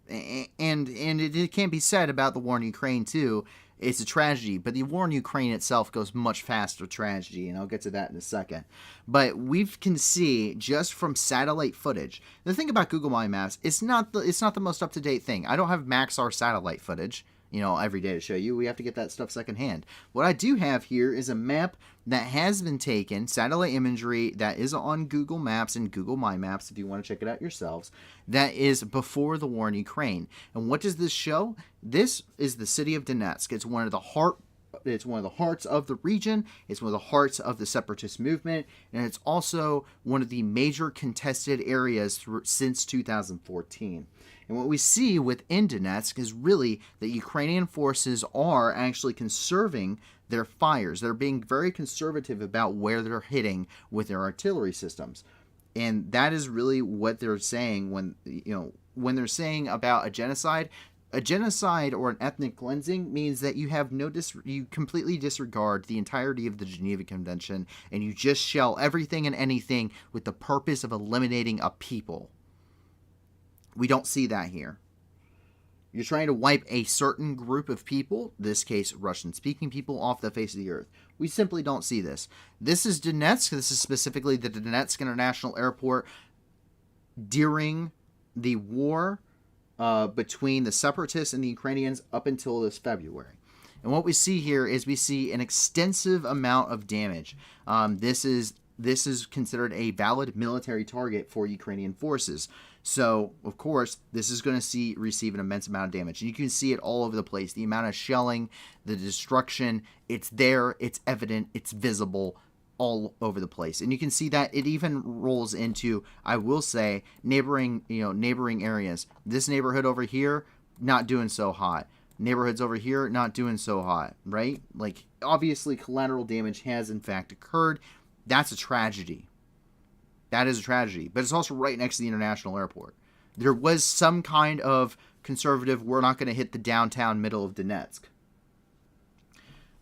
it can't be said about the war in Ukraine too. It's a tragedy, but the war in Ukraine itself goes much faster tragedy, and I'll get to that in a second. But we can see just from satellite footage. The thing about Google My Maps, it's not the most up-to-date thing. I don't have Maxar satellite footage, every day to show you. We have to get that stuff secondhand. What I do have here is a map that has been taken, satellite imagery that is on Google Maps and Google My Maps, if you want to check it out yourselves, that is before the war in Ukraine. And what does this show? This is the city of Donetsk. It's one of the hearts of the region. It's one of the hearts of the separatist movement, and it's also one of the major contested areas since 2014. And what we see within Donetsk is really that Ukrainian forces are actually conserving their fires. They're being very conservative about where they're hitting with their artillery systems. And that is really what they're saying when they're saying about a genocide. A genocide or an ethnic cleansing means that you completely disregard the entirety of the Geneva Convention, and you just shell everything and anything with the purpose of eliminating a people. We don't see that here. You're trying to wipe a certain group of people, in this case Russian-speaking people, off the face of the earth. We simply don't see this. This is Donetsk. This is specifically the Donetsk International Airport during the war between the separatists and the Ukrainians up until this February. And what we see here is we see an extensive amount of damage. This is considered a valid military target for Ukrainian forces. So, of course, this is going to receive an immense amount of damage. And you can see it all over the place. The amount of shelling, the destruction, it's there, it's evident, it's visible all over the place. And you can see that it even rolls into, I will say, neighboring areas. This neighborhood over here, not doing so hot. Neighborhoods over here, not doing so hot, right? Like, obviously, collateral damage has, in fact, occurred. That's a tragedy. That is a tragedy. But it's also right next to the international airport. There was some kind of conservative, we're not going to hit the downtown middle of Donetsk.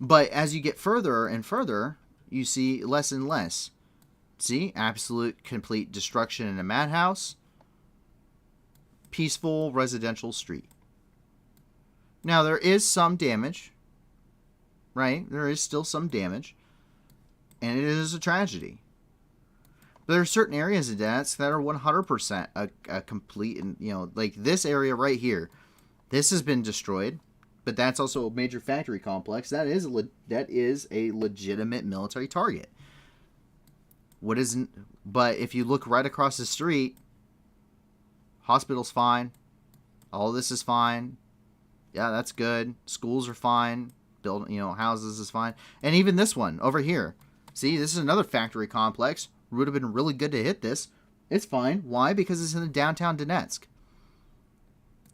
But as you get further and further, you see less and less. See? Absolute, complete destruction in a madhouse. Peaceful residential street. Now, there is some damage. Right? There is still some damage. And it is a tragedy. But there are certain areas of Donetsk that are 100% a complete, and like this area right here. This has been destroyed, but that's also a major factory complex. That is a legitimate military target. But if you look right across the street, hospital's fine. All this is fine. Yeah, that's good. Schools are fine. Houses is fine. And even this one over here. See, this is another factory complex. Would have been really good to hit this. It's fine. Why? Because it's in the downtown Donetsk.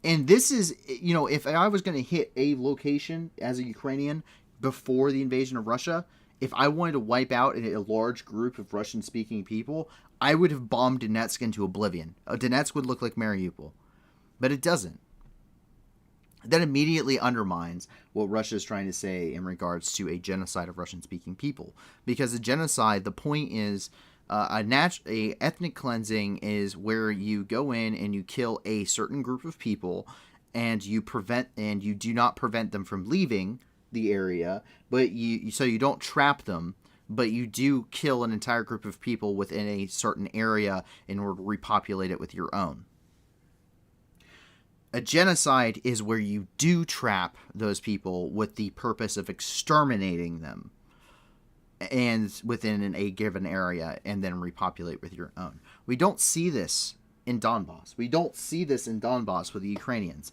And this is, if I was going to hit a location as a Ukrainian before the invasion of Russia, if I wanted to wipe out a large group of Russian-speaking people, I would have bombed Donetsk into oblivion. Donetsk would look like Mariupol. But it doesn't. that immediately undermines what Russia is trying to say in regards to a genocide of Russian-speaking people. Because a genocide, the point is, a ethnic cleansing is where you go in and you kill a certain group of people, and you do not prevent them from leaving the area, but you don't trap them, but you do kill an entire group of people within a certain area in order to repopulate it with your own. A genocide is where you do trap those people with the purpose of exterminating them and within a given area, and then repopulate with your own. We don't see this in Donbass. We don't see this in Donbass with the Ukrainians.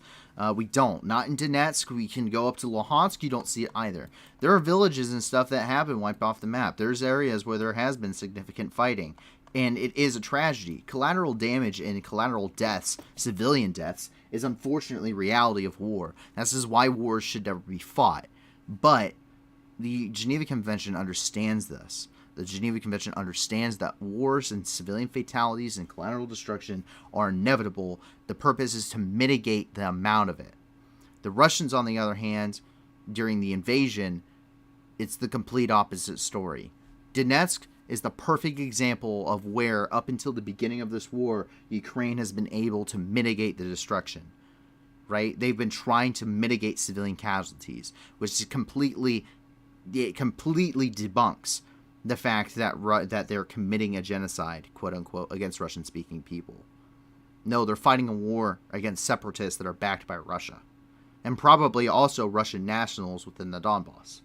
We don't. Not in Donetsk. We can go up to Luhansk. You don't see it either. There are villages and stuff that have been wiped off the map. There's areas where there has been significant fighting, and it is a tragedy. Collateral damage and collateral deaths, civilian deaths, is unfortunately reality of war. This is why wars should never be fought. But the Geneva Convention understands this. The Geneva Convention understands that wars and civilian fatalities and collateral destruction are inevitable. The purpose is to mitigate the amount of it. The Russians, on the other hand, during the invasion, it's the complete opposite story. Donetsk is the perfect example of where, up until the beginning of this war, Ukraine has been able to mitigate the destruction. Right? They've been trying to mitigate civilian casualties, which is completely debunks the fact that they're committing a genocide, quote unquote, against Russian-speaking people. No, they're fighting a war against separatists that are backed by Russia, and probably also Russian nationals within the Donbass.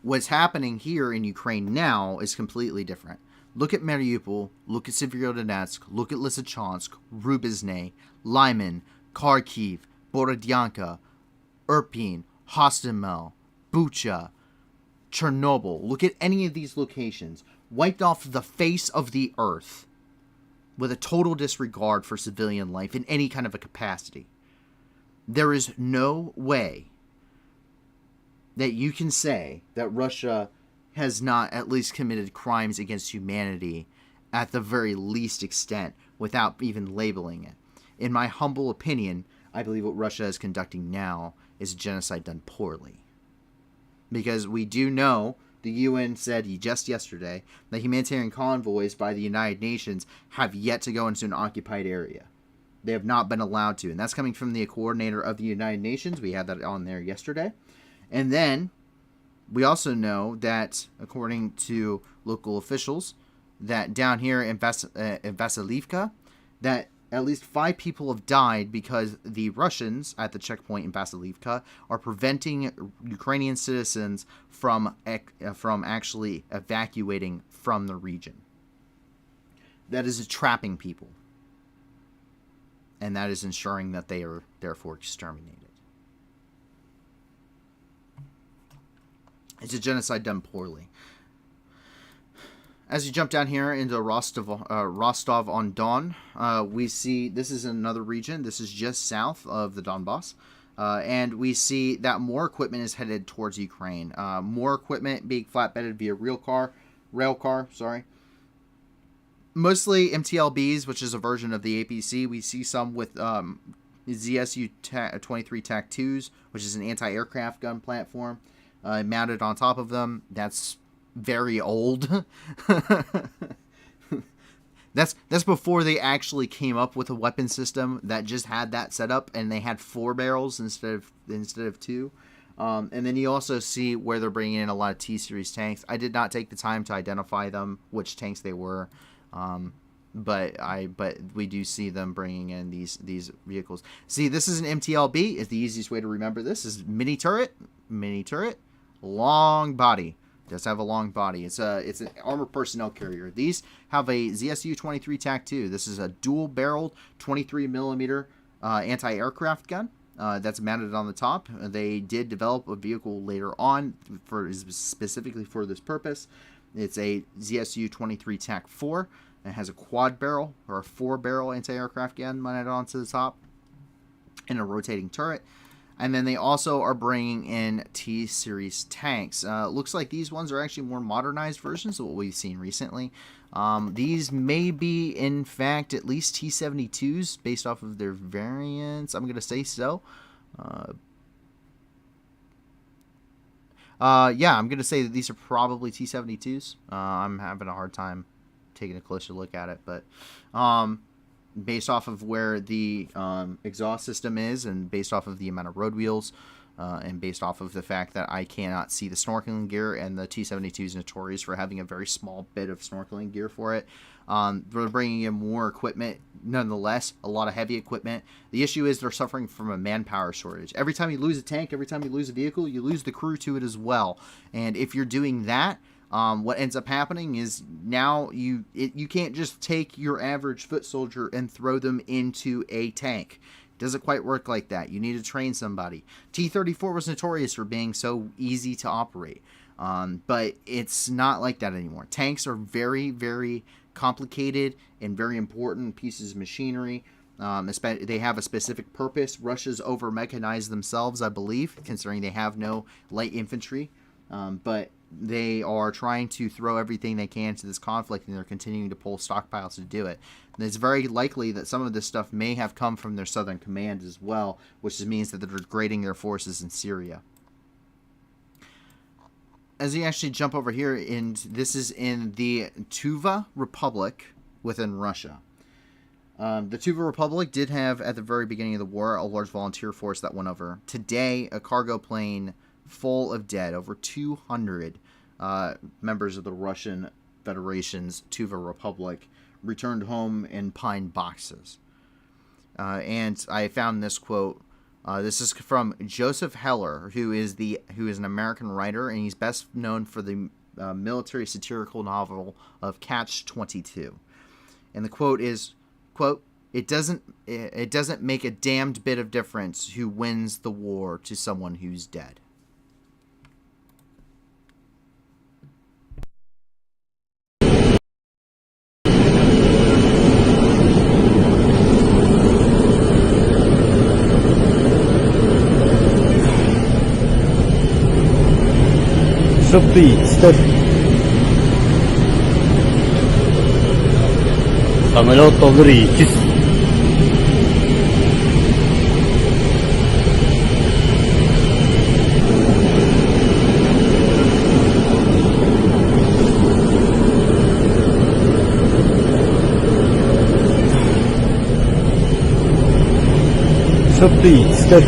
What's happening here in Ukraine now is completely different. Look at Mariupol, look at Severodonetsk, look at Lysychansk, Rubizny, Lyman, Kharkiv, Borodyanka, Irpin, Hostomel, Bucha, Chernobyl. Look at any of these locations, wiped off the face of the earth with a total disregard for civilian life in any kind of a capacity. There is no way that you can say that Russia has not at least committed crimes against humanity at the very least extent without even labeling it. In my humble opinion, I believe what Russia is conducting now is genocide done poorly. Because we do know, the UN said just yesterday, that humanitarian convoys by the United Nations have yet to go into an occupied area. They have not been allowed to. And that's coming from the coordinator of the United Nations. We had that on there yesterday. And then we also know that, according to local officials, that down here in Vasilivka, that at least 5 people have died because the Russians at the checkpoint in Vasilivka are preventing Ukrainian citizens from actually evacuating from the region. That is trapping people. And that is ensuring that they are therefore exterminated. It's a genocide done poorly. As you jump down here into Rostov-on-Don, we see this is another region. This is just south of the Donbass. And we see that more equipment is headed towards Ukraine. More equipment being flatbedded via rail car. Mostly MTLBs, which is a version of the APC. We see some with ZSU-23 TAC-2s, which is an anti-aircraft gun platform, mounted on top of them. That's very old. That's before they actually came up with a weapon system that just had that set up, and they had 4 barrels instead of 2. And then you also see where they're bringing in a lot of T-series tanks. I did not take the time to identify them, which tanks they were, but we do see them bringing in these vehicles. See, this is an MTLB. Is the easiest way to remember this is mini turret, long body. Does have a long body. It's an armored personnel carrier. These have a ZSU-23 TAC-2. This is a dual-barreled 23mm anti-aircraft gun that's mounted on the top. They did develop a vehicle later on specifically for this purpose. It's a ZSU-23 TAC-4. It has a quad barrel or a 4-barrel anti-aircraft gun mounted onto the top and a rotating turret. And then they also are bringing in T-Series tanks. Looks like these ones are actually more modernized versions of what we've seen recently. These may be, in fact, at least T-72s based off of their variants. I'm going to say so. Yeah, I'm going to say that these are probably T-72s. I'm having a hard time taking a closer look at it, but based off of where the exhaust system is and based off of the amount of road wheels and based off of the fact that I cannot see the snorkeling gear, and the T-72 is notorious for having a very small bit of snorkeling gear for it. They're bringing in more equipment, nonetheless, a lot of heavy equipment. The issue is they're suffering from a manpower shortage. Every time you lose a tank, every time you lose a vehicle, you lose the crew to it as well. And if you're doing that, what ends up happening is now you can't just take your average foot soldier and throw them into a tank. It doesn't quite work like that. You need to train somebody. T-34 was notorious for being so easy to operate, but it's not like that anymore. Tanks are very, very complicated and very important pieces of machinery. They have a specific purpose. Russia's over mechanized themselves, I believe, considering they have no light infantry. But they are trying to throw everything they can to this conflict, and they're continuing to pull stockpiles to do it. And it's very likely that some of this stuff may have come from their southern command as well, which means that they're degrading their forces in Syria. As you actually jump over here, and this is in the Tuva Republic within Russia. The Tuva Republic did have, at the very beginning of the war, a large volunteer force that went over. Today, a cargo plane full of dead, over 200 members of the Russian Federation's Tuva Republic returned home in pine boxes. And I found this quote. This is from Joseph Heller, who is an American writer, and he's best known for the military satirical novel of Catch-22. And the quote is, quote, it doesn't make a damned bit of difference who wins the war to someone who's dead. Чтоб ты, стоп. Самолет Таврикис. Чтоб ты, стоп.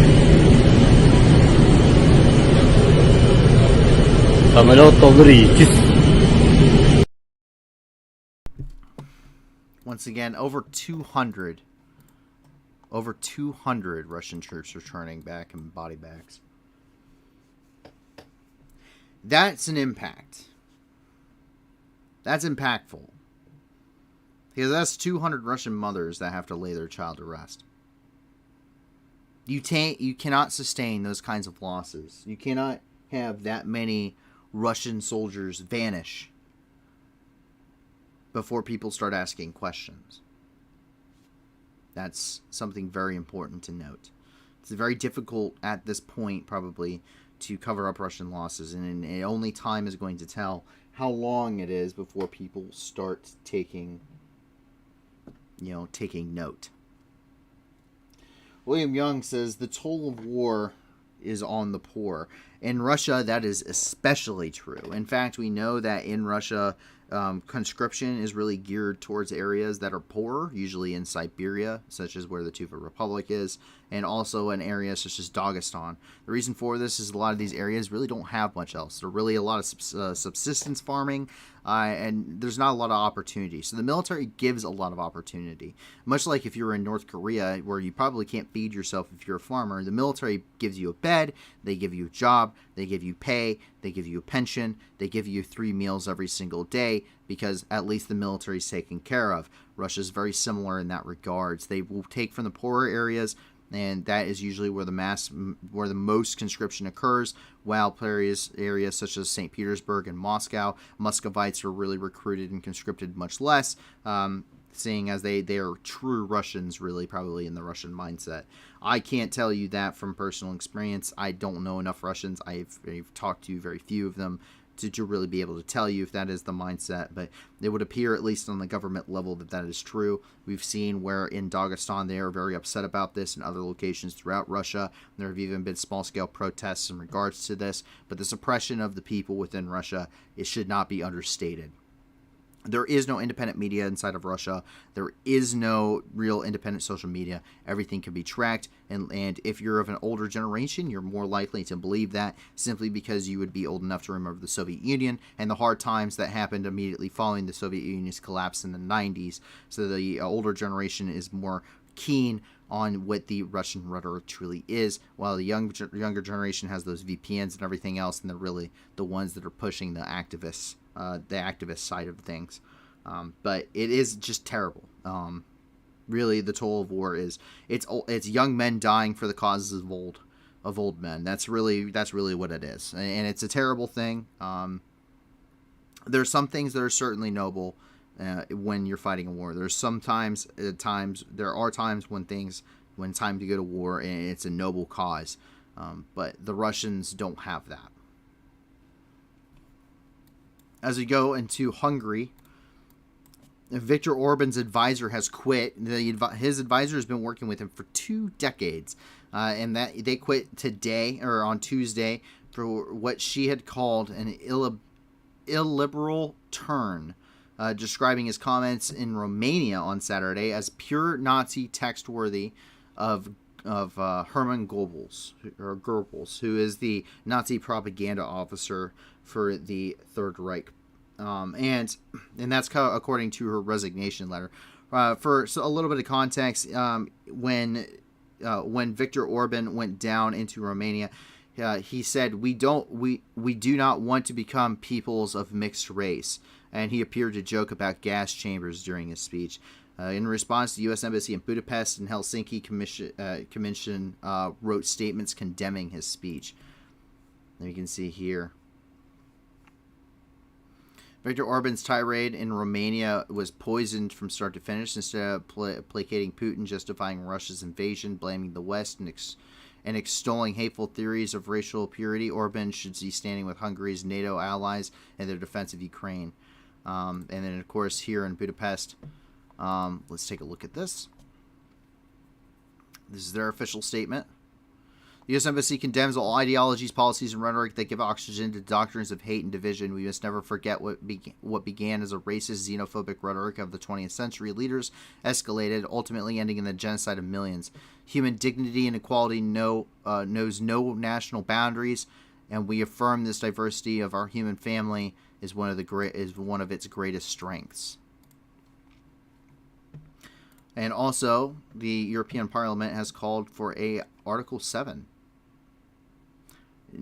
Самолет Таврикис. Once again, over 200 Russian troops returning back in body bags. That's an impact. That's impactful. Because that's 200 Russian mothers that have to lay their child to rest. You cannot sustain those kinds of losses. You cannot have that many Russian soldiers vanish before people start asking questions. That's something very important to note. It's very difficult at this point, probably, to cover up Russian losses, and only time is going to tell how long it is before people start taking note. William Young says the toll of war is on the poor. In Russia, that is especially true. In fact, we know that in Russia, conscription is really geared towards areas that are poorer, usually in Siberia, such as where the Tuva Republic is, and also in areas such as Dagestan. The reason for this is a lot of these areas really don't have much else. They're really a lot of subsistence farming, and there's not a lot of opportunity. So the military gives a lot of opportunity. Much like if you're in North Korea, where you probably can't feed yourself if you're a farmer, the military gives you a bed, they give you a job, they give you pay, they give you a pension, they give you 3 meals every single day, because at least the military is taken care of. Russia's very similar in that regards. They will take from the poorer areas, and that is usually where the most conscription occurs, while areas such as St. Petersburg and Moscow, Muscovites are really recruited and conscripted much less. seeing as they are true Russians, really, probably in the Russian mindset. I can't tell you that from personal experience. I don't know enough Russians. I've talked to very few of them to really be able to tell you if that is the mindset, but it would appear, at least on the government level, that that is true. We've seen where in Dagestan they are very upset about this, and other locations throughout Russia. There have even been small-scale protests in regards to this, but the suppression of the people within Russia, it should not be understated. There is no independent media inside of Russia. There is no real independent social media. Everything can be tracked, and if you're of an older generation, you're more likely to believe that simply because you would be old enough to remember the Soviet Union and the hard times that happened immediately following the Soviet Union's collapse in the 90s. So the older generation is more keen on what the Russian rhetoric truly is, while the younger generation has those VPNs and everything else, and they're really the ones that are pushing the activist side of things. But it is just terrible. Really, the toll of war is it's young men dying for the causes of old men. That's really what it is, and it's a terrible thing. There's some things that are certainly noble. When you're fighting a war, there are times when time to go to war, and it's a noble cause, but the Russians don't have that. As we go into Hungary, Viktor Orban's advisor has quit. His advisor has been working with him for 2 decades, and that they quit today or on Tuesday for what she had called an illiberal turn. Describing his comments in Romania on Saturday as pure Nazi text worthy of Hermann Goebbels, who is the Nazi propaganda officer for the Third Reich, and that's according to her resignation letter. For a little bit of context, when Viktor Orban went down into Romania, he said, we do not want to become peoples of mixed race. And he appeared to joke about gas chambers during his speech. In response, the U.S. Embassy in Budapest and Helsinki Commission wrote statements condemning his speech. And you can see here. Viktor Orban's tirade in Romania was poisoned from start to finish. Instead of placating Putin, justifying Russia's invasion, blaming the West, and extolling hateful theories of racial purity, Orban should be standing with Hungary's NATO allies in their defense of Ukraine. And then, of course, here in Budapest, let's take a look at this. This is their official statement. The U.S. Embassy condemns all ideologies, policies, and rhetoric that give oxygen to doctrines of hate and division. We must never forget what began as a racist, xenophobic rhetoric of the 20th century leaders escalated, ultimately ending in the genocide of millions. Human dignity and equality knows no national boundaries, and we affirm this diversity of our human family is one of its greatest strengths. And also, the European Parliament has called for a Article 7.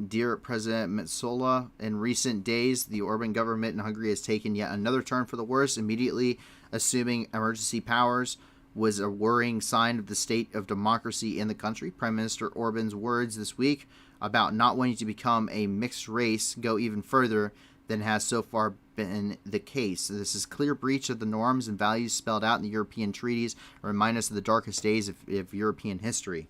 Dear President Metsola, in recent days, the Orban government in Hungary has taken yet another turn for the worse. Immediately assuming emergency powers was a worrying sign of the state of democracy in the country. Prime Minister Orban's words this week about not wanting to become a mixed race go even further than has so far been the case. This is clear breach of the norms and values spelled out in the European treaties and remind us of the darkest days of European history.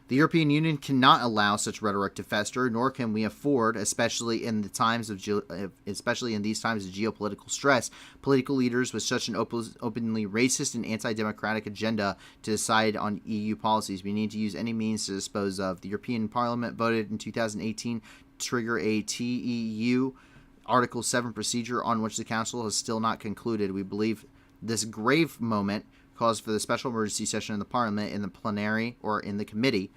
The European Union cannot allow such rhetoric to fester, nor can we afford, especially in these times of geopolitical stress, political leaders with such an openly racist and anti-democratic agenda to decide on EU policies. We need to use any means to dispose of. The European Parliament voted in 2018 to trigger a TEU Article 7 procedure on which the Council has still not concluded. We believe this grave moment calls for the special emergency session in the Parliament, in the plenary, or in the committee,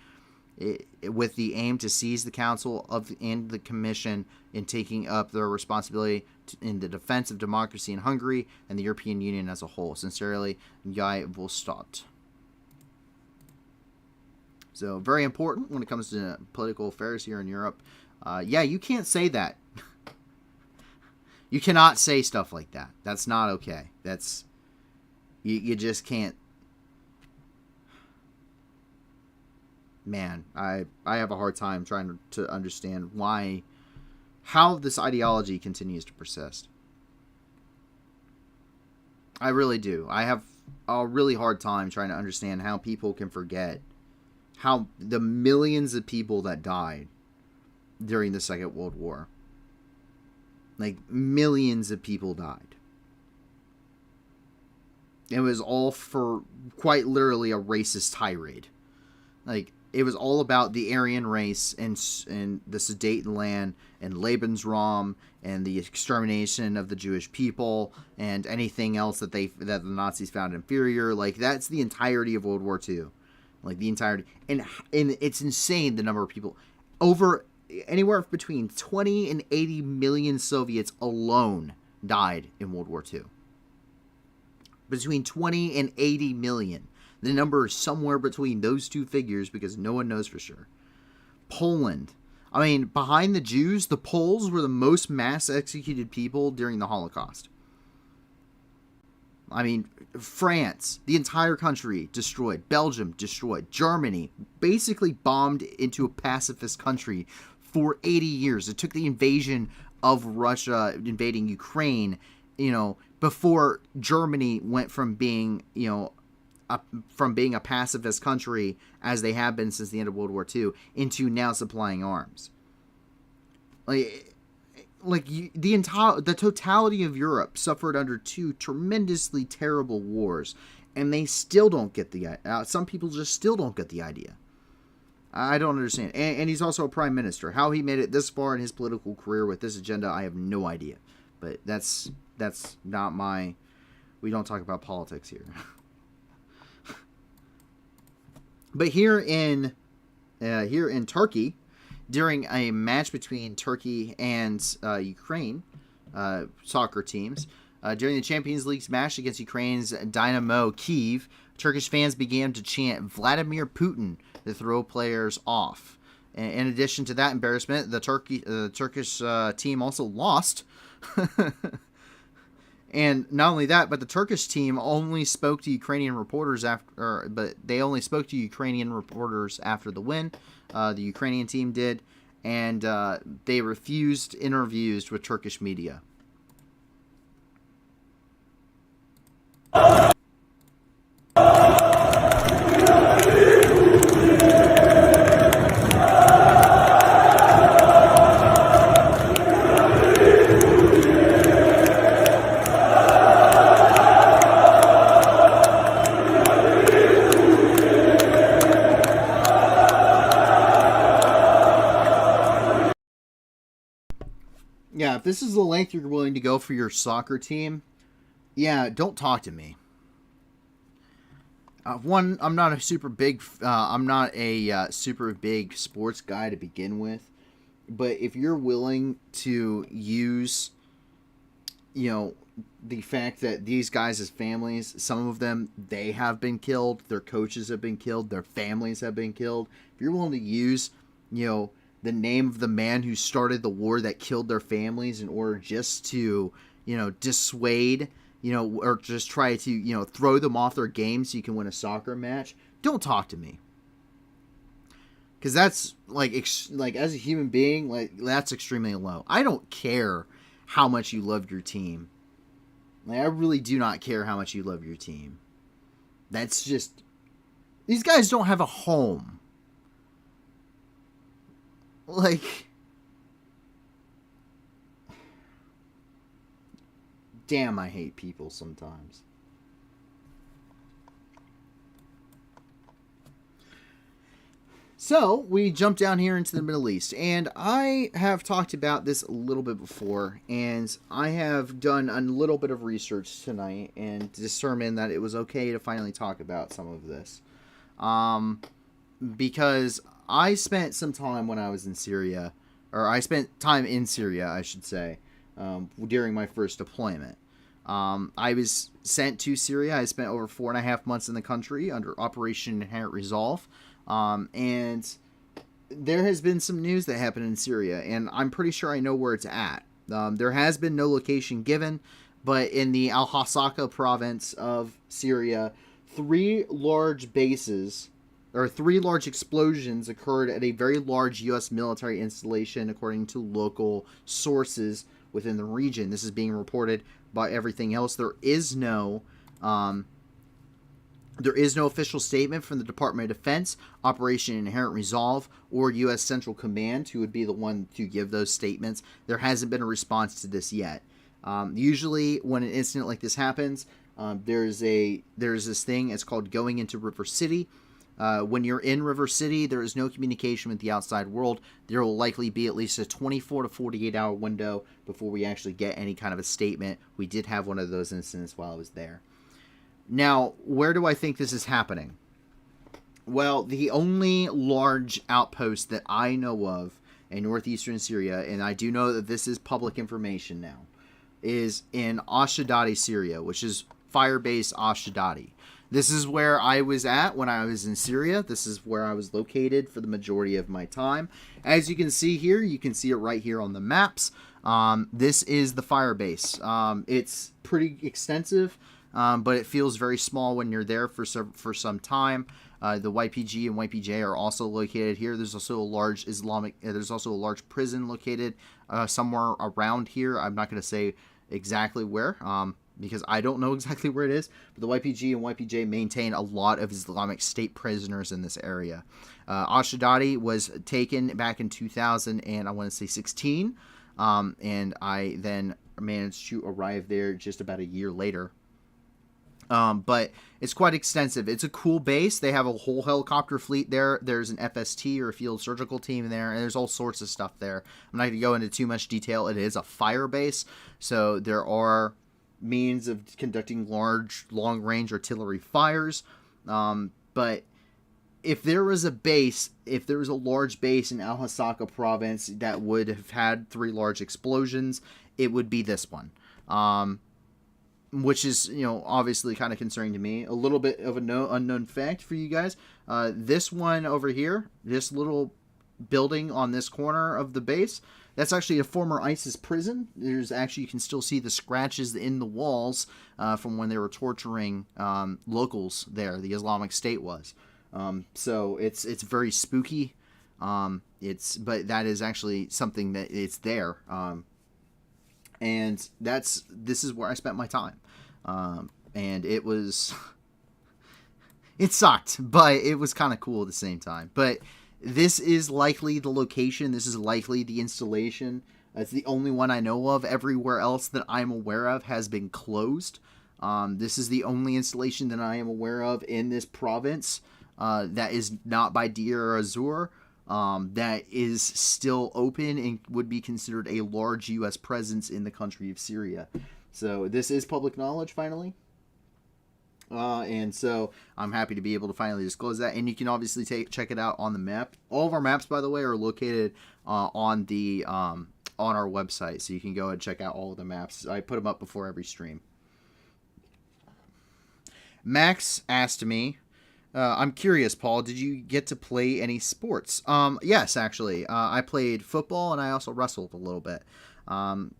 with the aim to seize the Council and the Commission in taking up their responsibility in the defense of democracy in Hungary and the European Union as a whole. Sincerely, Guy Volstadt. So, very important when it comes to political affairs here in Europe. Yeah, you can't say that. You cannot say stuff like that. That's not okay. You just can't. Man, I have a hard time trying to understand how this ideology continues to persist. I really do. I have a really hard time trying to understand how people can forget how the millions of people that died during the Second World War. Like, millions of people died. It was all for quite literally a racist tirade. Like, it was all about the Aryan race and the Sudetenland and Lebensraum and the extermination of the Jewish people and anything else that the Nazis found inferior. Like, that's the entirety of World War II. Like, the entirety. And it's insane the number of people. Anywhere between 20 and 80 million Soviets alone died in World War II. Between 20 and 80 million. The number is somewhere between those two figures because no one knows for sure. Poland. I mean, behind the Jews, the Poles were the most mass executed people during the Holocaust. I mean, France, the entire country destroyed. Belgium destroyed. Germany basically bombed into a pacifist country for 80 years. It took the invasion of Russia invading Ukraine, before Germany went from being, a pacifist country, as they have been since the end of World War II, into now supplying arms. The totality of Europe suffered under two tremendously terrible wars, and they still don't get some people just still don't get the idea. I don't understand. And he's also a prime minister. How he made it this far in his political career with this agenda, I have no idea. But that's not my... We don't talk about politics here. But here in Turkey, during a match between Turkey and Ukraine soccer teams, during the Champions League match against Ukraine's Dynamo Kyiv, Turkish fans began to chant Vladimir Putin to throw players off. In addition to that embarrassment, the Turkish team also lost. And not only that, but the Turkish team only spoke to Ukrainian reporters after the win. The Ukrainian team did, and they refused interviews with Turkish media. Yeah, if this is the length you're willing to go for your soccer team, yeah, don't talk to me. I'm not a super big sports guy to begin with, but if you're willing to use, the fact that these guys' families, some of them, they have been killed, their coaches have been killed, their families have been killed. If you're willing to use, the name of the man who started the war that killed their families in order just to, dissuade, or just try to, throw them off their game so you can win a soccer match, don't talk to me. Because that's, as a human being, that's extremely low. I don't care how much you love your team. I really do not care how much you love your team. That's just... These guys don't have a home. Damn, I hate people sometimes. So, we jump down here into the Middle East, and I have talked about this a little bit before, and I have done a little bit of research tonight and determined that it was okay to finally talk about some of this. Because I spent some time when I was in Syria, or I spent time in Syria, I should say, during my first deployment. I was sent to Syria. I spent over 4.5 months in the country under Operation Inherent Resolve. And there has been some news that happened in Syria, and I'm pretty sure I know where it's at. There has been no location given, but in the Al-Hasaka province of Syria, 3 large explosions occurred at a very large U.S. military installation, according to local sources within the region. This is being reported by everything else. There is no official statement from the Department of Defense, Operation Inherent Resolve, or U.S. Central Command, who would be the one to give those statements. There hasn't been a response to this yet. Usually, when an incident like this happens, there's this thing. It's called going into River City. When you're in River City, there is no communication with the outside world. There will likely be at least a 24 to 48 hour window before we actually get any kind of a statement. We did have one of those incidents while I was there. Now, where do I think this is happening? Well, the only large outpost that I know of in northeastern Syria, and I do know that this is public information now, is in Ashdodi, Syria, which is Firebase Ashdodi. This is where I was at when I was in Syria. This is where I was located for the majority of my time. As you can see here, you can see it right here on the maps. This is the Firebase. It's pretty extensive. But it feels very small when you're there for some time. The YPG and YPJ are also located here. There's also a large there's also a large prison located somewhere around here. I'm not going to say exactly where, because I don't know exactly where it is. But the YPG and YPJ maintain a lot of Islamic State prisoners in this area. Ashdodi was taken back in 2016, and I then managed to arrive there just about a year later. But it's quite extensive. It's a cool base. They have a whole helicopter fleet there. There's an FST or a field surgical team there, and there's all sorts of stuff there. I'm not going to go into too much detail. It is a fire base, so there are means of conducting large, long-range artillery fires. But if there was a large base in Al-Hasaka province that would have had 3 large explosions, it would be this one. Which is, obviously kind of concerning to me. A little bit of an unknown fact for you guys. This one over here, this little building on this corner of the base, that's actually a former ISIS prison. You can still see the scratches in the walls from when they were torturing locals there. The Islamic State was. So it's very spooky. But that is actually something that it's there. And this is where I spent my time. And it was, it sucked, but it was kind of cool at the same time. But this is likely the location. This is likely the installation. It's the only one I know of. Everywhere else that I'm aware of has been closed. This is the only installation that I am aware of in this province that is not by Deir Azur. That is still open and would be considered a large U.S. presence in the country of Syria. So this is public knowledge, finally. And so I'm happy to be able to finally disclose that. And you can obviously check it out on the map. All of our maps, by the way, are located on our website. So you can go and check out all of the maps. I put them up before every stream. Max asked me, I'm curious, Paul, did you get to play any sports? Yes, actually. I played football and I also wrestled a little bit.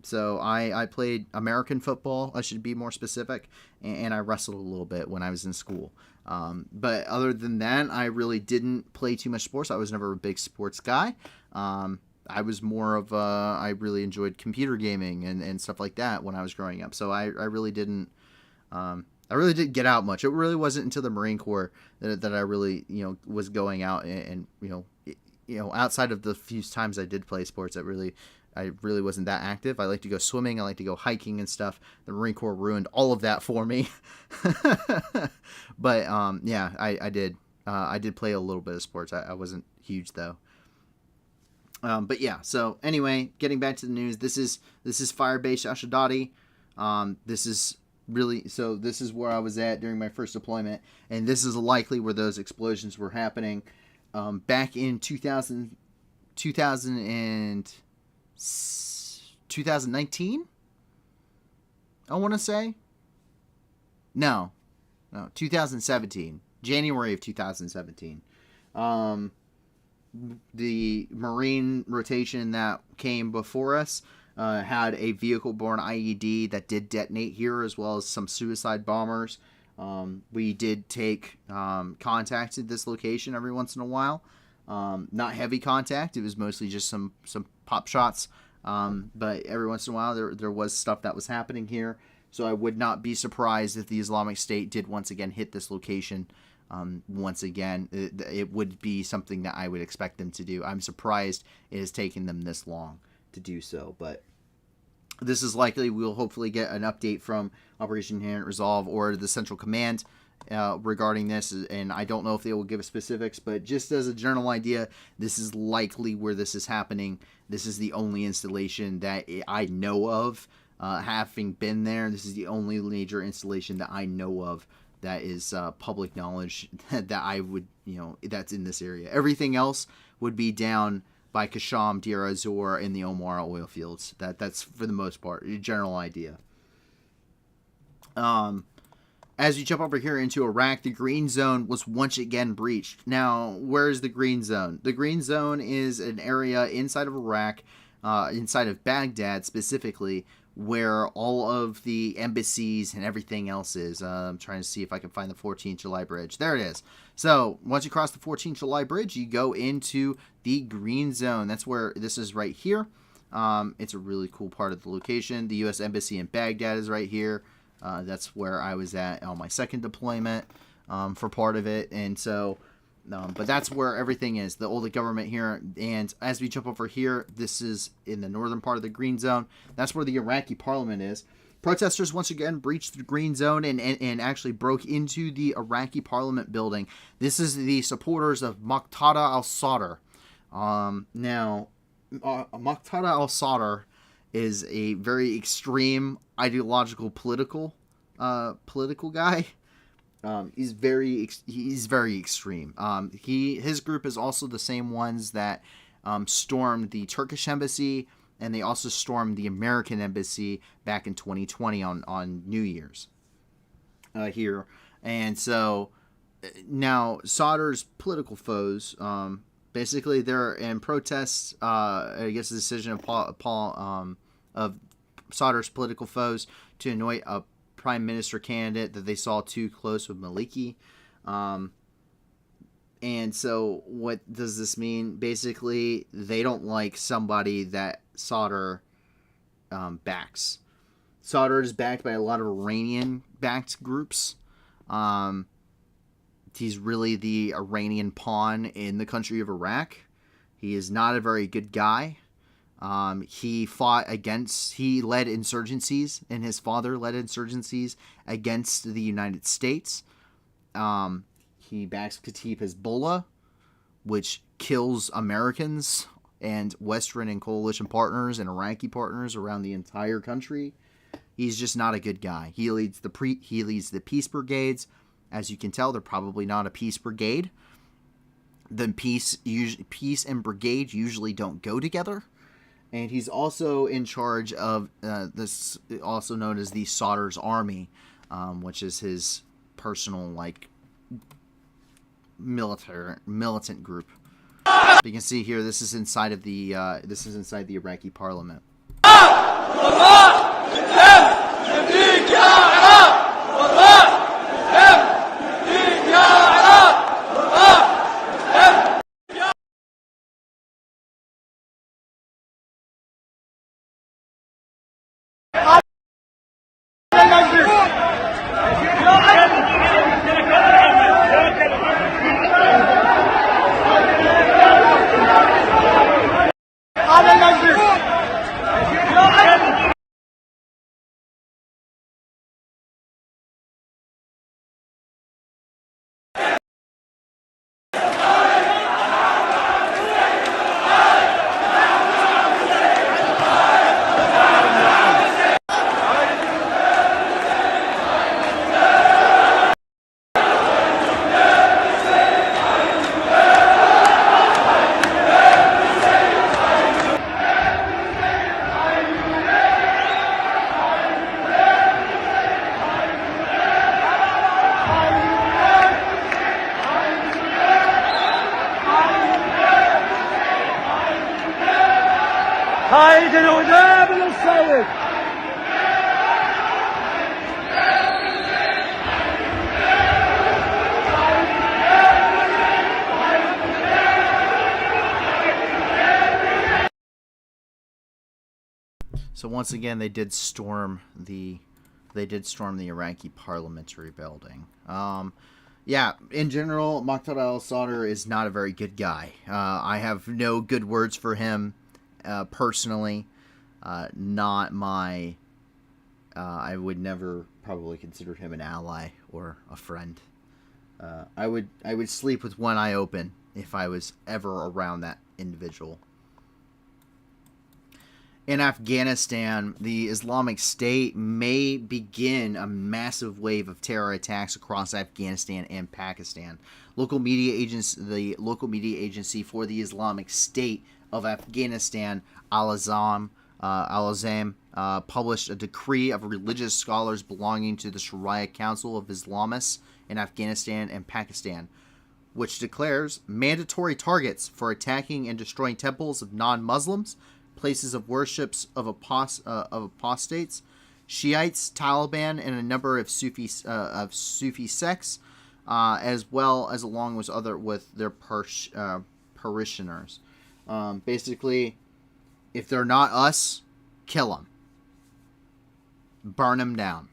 So I played American football, I should be more specific, and I wrestled a little bit when I was in school. But other than that, I really didn't play too much sports. I was never a big sports guy. I was more of I really enjoyed computer gaming and stuff like that when I was growing up. So I really didn't get out much. It really wasn't until the Marine Corps that I really, was going out and outside of the few times I did play sports, I really wasn't that active. I like to go swimming. I like to go hiking and stuff. The Marine Corps ruined all of that for me. But yeah, I did. I did play a little bit of sports. I wasn't huge though. But yeah. So anyway, getting back to the news. This is Firebase Ashdodi. This is where I was at during my first deployment, and this is likely where those explosions were happening. Back in 2019, I want to say. No, 2017, January of 2017. The Marine rotation that came before us had a vehicle-borne IED that did detonate here, as well as some suicide bombers. We did take contact at this location every once in a while. Not heavy contact. It was mostly just some pop shots. But every once in a while, there was stuff that was happening here. So I would not be surprised if the Islamic State did once again hit this location. Once again, it would be something that I would expect them to do. I'm surprised it has taken them this long to do so, but this is likely. We'll hopefully get an update from Operation Inherent Resolve or the Central Command regarding this, and I don't know if they will give specifics, but just as a general idea, this is likely where this is happening. This is the only installation that I know of. Having been there, this is the only major installation that I know of that is public knowledge that I would, that's in this area. Everything else would be down by Qasham, Deir ez-Zor, and the Omar oil fields. That's for the most part a general idea. As you jump over here into Iraq, the green zone was once again breached. Now, where is the green zone? The green zone is an area inside of Iraq, inside of Baghdad specifically, where all of the embassies and everything else is. I'm trying to see if I can find the 14th July Bridge. There it is. So, once you cross the 14th July Bridge, you go into the green zone. That's where this is right here. It's a really cool part of the location. The U.S. Embassy in Baghdad is right here. That's where I was at on my second deployment for part of it. And so, but that's where everything is, the old government here. And as we jump over here, this is in the northern part of the green zone. That's where the Iraqi parliament is. Protesters once again breached the green zone and actually broke into the Iraqi parliament building. This is the supporters of Muqtada al-Sadr. Now, Muqtada al-Sadr is a very extreme ideological political guy. He's very extreme. His group is also the same ones that stormed the Turkish embassy, and they also stormed the American embassy back in 2020 on New Year's here. And so now Sadr's political foes, basically they're in protests against the decision of Sadr's political foes to anoint a prime minister candidate that they saw too close with Maliki. And so what does this mean? Basically, they don't like somebody that Sadr backs. Sadr is backed by a lot of Iranian-backed groups. He's really the Iranian pawn in the country of Iraq. He is not a very good guy. He led insurgencies, and his father led insurgencies against the United States. He backs Kataib Hezbollah, which kills Americans and Western and coalition partners and Iraqi partners around the entire country. He's just not a good guy. He leads the peace brigades. As you can tell, they're probably not a peace brigade. The peace and brigade usually don't go together. And he's also in charge of this, also known as the Sadr's Army, which is his personal militant group. You can see here, this is inside of the Iraqi parliament. So once again, they did storm the they did storm the Iraqi parliamentary building. Yeah, in general, Muqtada al-Sadr is not a very good guy. I have no good words for him personally. Not my... I would never probably consider him an ally or a friend. I would sleep with one eye open if I was ever around that individual. In Afghanistan, the Islamic State may begin a massive wave of terror attacks across Afghanistan and Pakistan. The local media agency for the Islamic State of Afghanistan, Al-Azam, published a decree of religious scholars belonging to the Sharia Council of Islamists in Afghanistan and Pakistan, which declares mandatory targets for attacking and destroying temples of non-Muslims, places of worships of apostates, Shiites, Taliban, and a number of Sufi sects, as well as along with their parishioners. Basically, if they're not us, kill them, burn them down.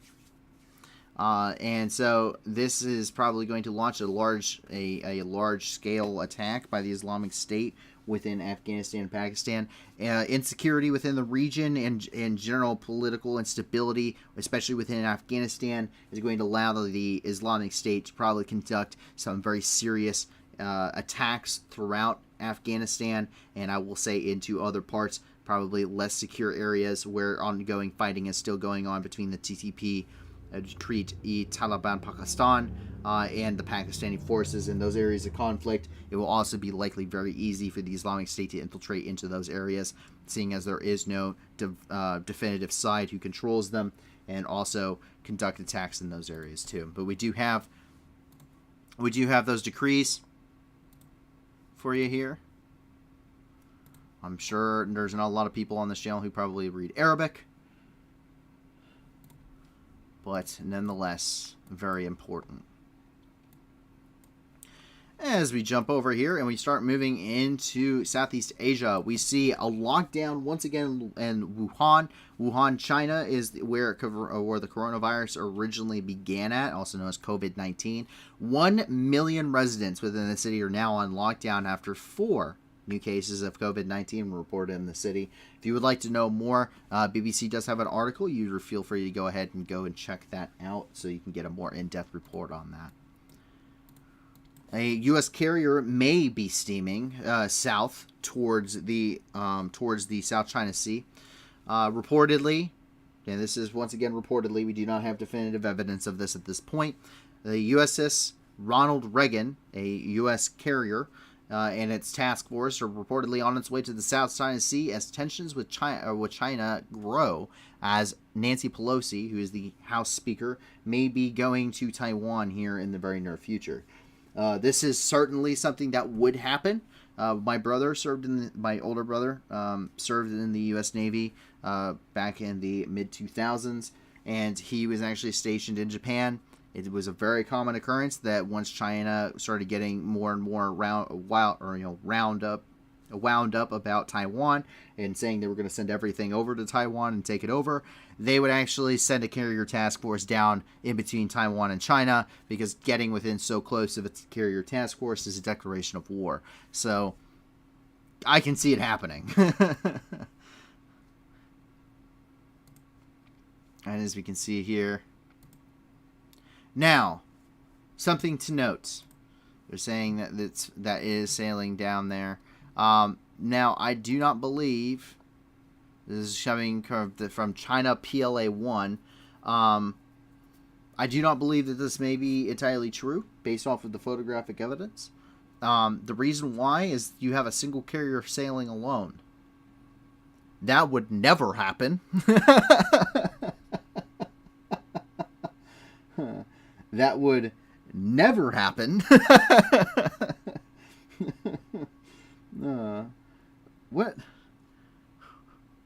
And so this is probably going to launch a large scale attack by the Islamic State within Afghanistan and Pakistan. Insecurity within the region and general political instability, especially within Afghanistan, is going to allow the Islamic State to probably conduct some very serious attacks throughout Afghanistan, and I will say into other parts, probably less secure areas where ongoing fighting is still going on between the TTP, Taliban Pakistan, and the Pakistani forces in those areas of conflict. It will also be likely very easy for the Islamic State to infiltrate into those areas, seeing as there is no definitive side who controls them, and also conduct attacks in those areas too. But we do have those decrees for you here. I'm sure there's not a lot of people on this channel who probably read Arabic, but nonetheless, very important. As we jump over here and we start moving into Southeast Asia, we see a lockdown once again in Wuhan. Wuhan, China is where the coronavirus originally began at, also known as COVID-19. 1 million residents within the city are now on lockdown after 4 new cases of COVID-19 were reported in the city. If you would like to know more, BBC does have an article. You feel free to go ahead and check that out so you can get a more in-depth report on that. A U.S. carrier may be steaming south towards the South China Sea. Reportedly, and this is once again reportedly, we do not have definitive evidence of this at this point. The USS Ronald Reagan, a U.S. carrier, and its task force are reportedly on its way to the South China Sea as tensions with China grow, as Nancy Pelosi, who is the House Speaker, may be going to Taiwan here in the very near future. This is certainly something that would happen. My older brother served in the U.S. Navy back in the mid-2000s, and he was actually stationed in Japan. It was a very common occurrence that once China started getting more and more wound up about Taiwan and saying they were going to send everything over to Taiwan and take it over, they would actually send a carrier task force down in between Taiwan and China, because getting within so close of its carrier task force is a declaration of war. So I can see it happening. And as we can see here, now, something to note. They're saying that is sailing down there. Now, I do not believe, this is coming from China PLA-1, I do not believe that this may be entirely true, based off of the photographic evidence. The reason why is you have a single carrier sailing alone. That would never happen. That would never happen. What?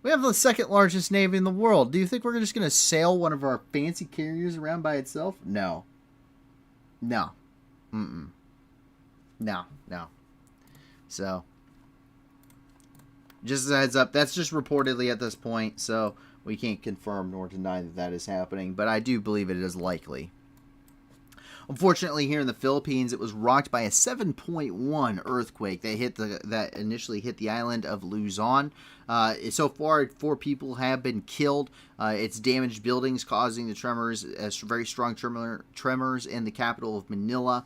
We have the second largest navy in the world. Do you think we're just going to sail one of our fancy carriers around by itself? No. No. No. No. So, Just as a heads up, that's just reportedly at this point, so we can't confirm nor deny that that is happening, but I do believe it is likely. Unfortunately, here in the Philippines, it was rocked by a 7.1 earthquake that initially hit the island of Luzon. So far, 4 people have been killed. It's damaged buildings, causing the tremors, very strong tremors in the capital of Manila.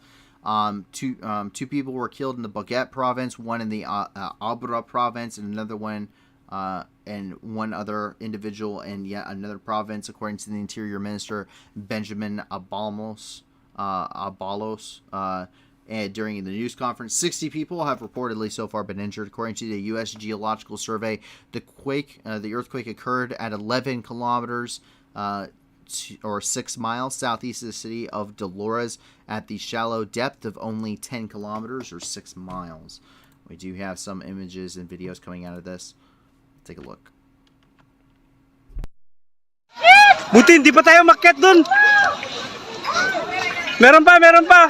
Two people were killed in the Boguet province, one in the Abra province, and another one and one other individual in yet another province, according to the Interior Minister Benjamin Abalos. And during the news conference, 60 people have reportedly so far been injured. According to the U.S. Geological Survey, the earthquake occurred at 11 kilometers or 6 miles southeast of the city of Dolores at the shallow depth of only 10 kilometers or 6 miles. We do have some images and videos coming out of this. Take a look. Buti hindi pa tayo makyat dun. Meron pa, meron pa.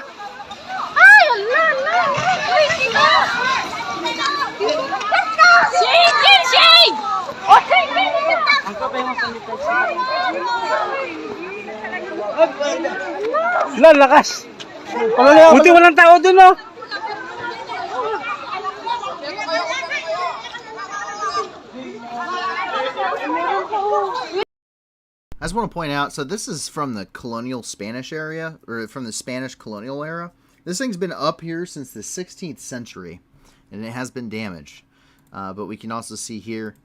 Ay, Allah. Shade, shade. Lan, lakas. Buti walang tao dun, oh. I just want to point out, so this is from the colonial Spanish area, or from the Spanish colonial era. This thing's been up here since the 16th century, and it has been damaged. But we can also see here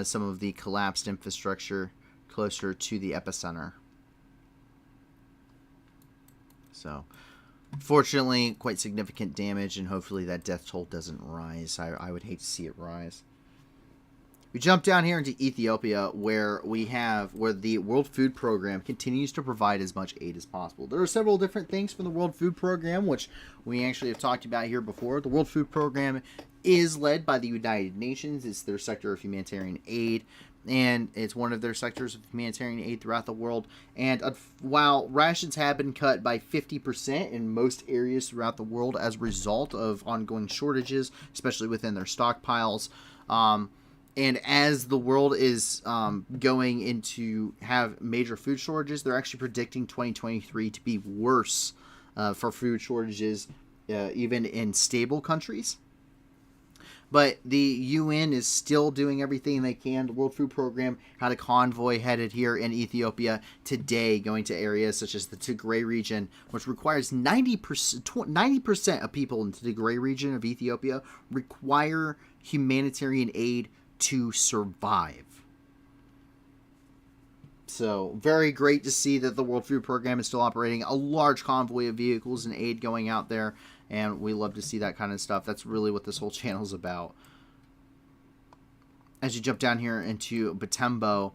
some of the collapsed infrastructure closer to the epicenter. So, fortunately, quite significant damage, and hopefully that death toll doesn't rise. I would hate to see it rise. We jump down here into Ethiopia, where the World Food Program continues to provide as much aid as possible. There are several different things from the World Food Program, which we actually have talked about here before. The World Food Program is led by the United Nations. It's their sector of humanitarian aid, and it's one of their sectors of humanitarian aid throughout the world. And while rations have been cut by 50% in most areas throughout the world as a result of ongoing shortages, especially within their stockpiles, and as the world is going into have major food shortages, they're actually predicting 2023 to be worse for food shortages, even in stable countries. But the UN is still doing everything they can. The World Food Program had a convoy headed here in Ethiopia today, going to areas such as the Tigray region, which requires 90% of people in the Tigray region of Ethiopia require humanitarian aid to survive. So, very great to see that the World Food Program is still operating a large convoy of vehicles and aid going out there, and we love to see that kind of stuff. That's really what this whole channel is about. As you jump down here into Butembo,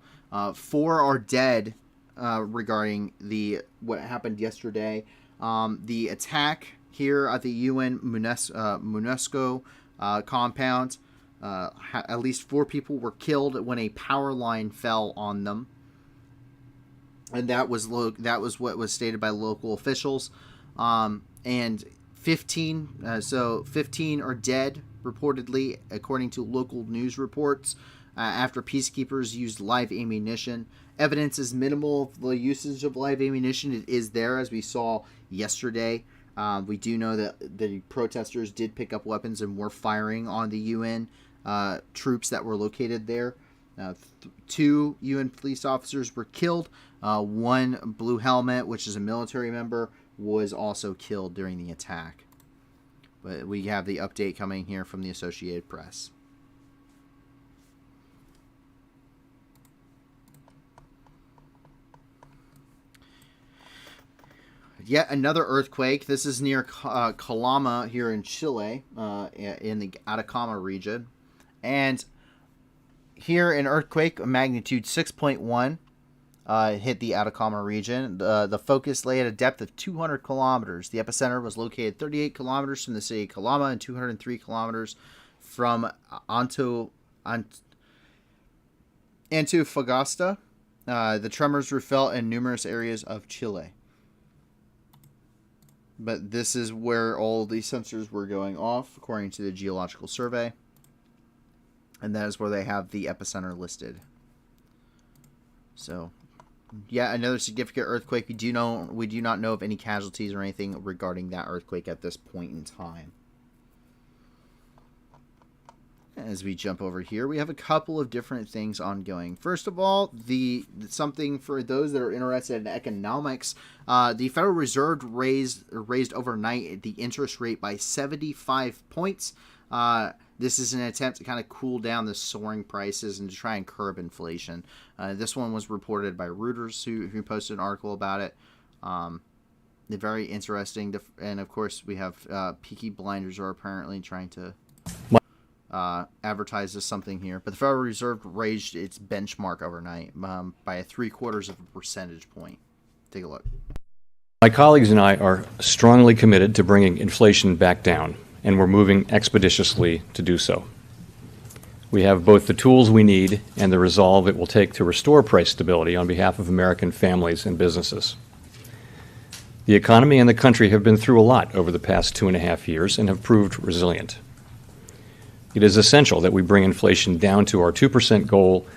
4 are dead regarding what happened yesterday. The attack here at the UN MONUSCO compound. At least 4 people were killed when a power line fell on them, and that was what was stated by local officials. And 15 are dead reportedly, according to local news reports, after peacekeepers used live ammunition. Evidence is minimal of the usage of live ammunition. It is there, as we saw yesterday. We do know that the protesters did pick up weapons and were firing on the UN troops that were located there. 2 UN police officers were killed. 1 blue helmet, which is a military member, was also killed during the attack. But we have the update coming here from the Associated Press. Yet another earthquake. This is near Calama here in Chile, in the Atacama region. And here an earthquake, magnitude 6.1, hit the Atacama region. The focus lay at a depth of 200 kilometers. The epicenter was located 38 kilometers from the city of Calama and 203 kilometers from Antofagasta. The tremors were felt in numerous areas of Chile. But this is where all the sensors were going off, according to the Geological Survey. and that is where they have the epicenter listed. So, yeah, another significant earthquake. We do not know of any casualties or anything regarding that earthquake at this point in time. As we jump over here, we have a couple of different things ongoing. First of all, something for those that are interested in economics, the Federal Reserve raised overnight the interest rate by 75 points. This is an attempt to kind of cool down the soaring prices and to try and curb inflation. This one was reported by Reuters, who posted an article about it. They're very interesting. And, of course, we have Peaky Blinders are apparently trying to advertise as something here. But the Federal Reserve raised its benchmark overnight by 0.75 percentage point. Take a look. My colleagues and I are strongly committed to bringing inflation back down, and we're moving expeditiously to do so. We have both the tools we need and the resolve it will take to restore price stability on behalf of American families and businesses. The economy and the country have been through a lot over the past 2.5 years and have proved resilient. It is essential that we bring inflation down to our 2% goal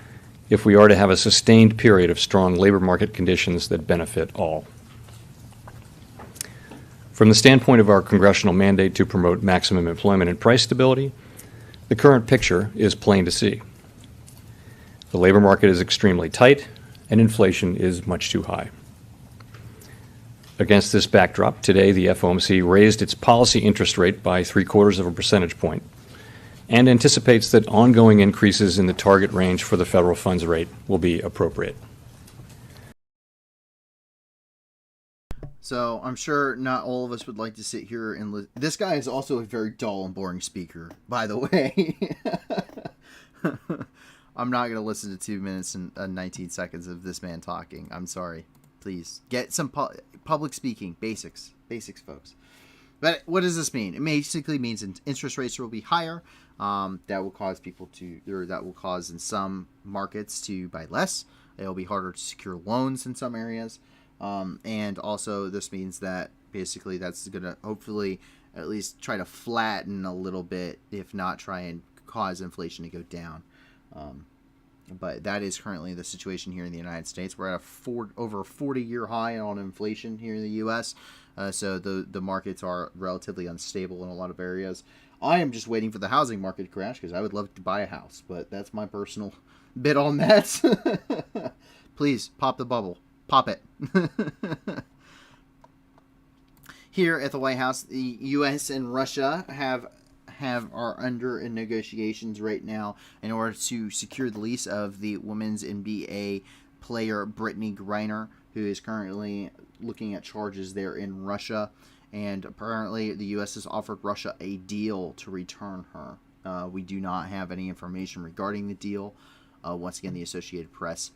if we are to have a sustained period of strong labor market conditions that benefit all. From the standpoint of our congressional mandate to promote maximum employment and price stability, the current picture is plain to see. The labor market is extremely tight, and inflation is much too high. Against this backdrop, today the FOMC raised its policy interest rate by 0.75 percentage point and anticipates that ongoing increases in the target range for the federal funds rate will be appropriate. So I'm sure not all of us would like to sit here and listen. This guy is also a very dull and boring speaker, by the way. I'm not going to listen to 2 minutes and 19 seconds of this man talking. I'm sorry. Please get some public speaking basics, folks. But what does this mean? It basically means interest rates will be higher. That will cause people that will cause in some markets to buy less. It will be harder to secure loans in some areas. And also this means that basically that's going to hopefully at least try to flatten a little bit, if not try and cause inflation to go down. But that is currently the situation here in the United States. We're at over a 40-year high on inflation here in the U.S. So the markets are relatively unstable in a lot of areas. I am just waiting for the housing market to crash because I would love to buy a house, but that's my personal bit on that. Please pop the bubble. Pop it. Here at the White House, the U.S. and Russia are under in negotiations right now in order to secure the lease of the women's NBA player Brittany Griner, who is currently looking at charges there in Russia. And apparently the U.S. has offered Russia a deal to return her. We do not have any information regarding the deal. Once again, the Associated Press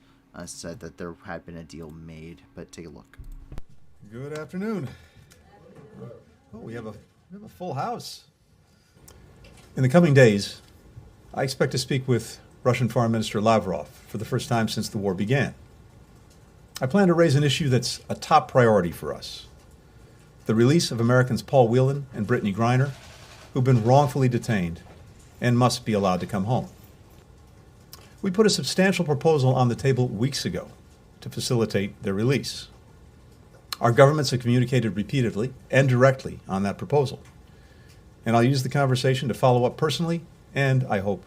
said that there had been a deal made, but take a look. Good afternoon. Oh, we have a full house. In the coming days, I expect to speak with Russian Foreign Minister Lavrov for the first time since the war began. I plan to raise an issue that's a top priority for us: the release of Americans Paul Whelan and Brittany Griner, who've been wrongfully detained and must be allowed to come home. We put a substantial proposal on the table weeks ago to facilitate their release. Our governments have communicated repeatedly and directly on that proposal. And I'll use the conversation to follow up personally and, I hope,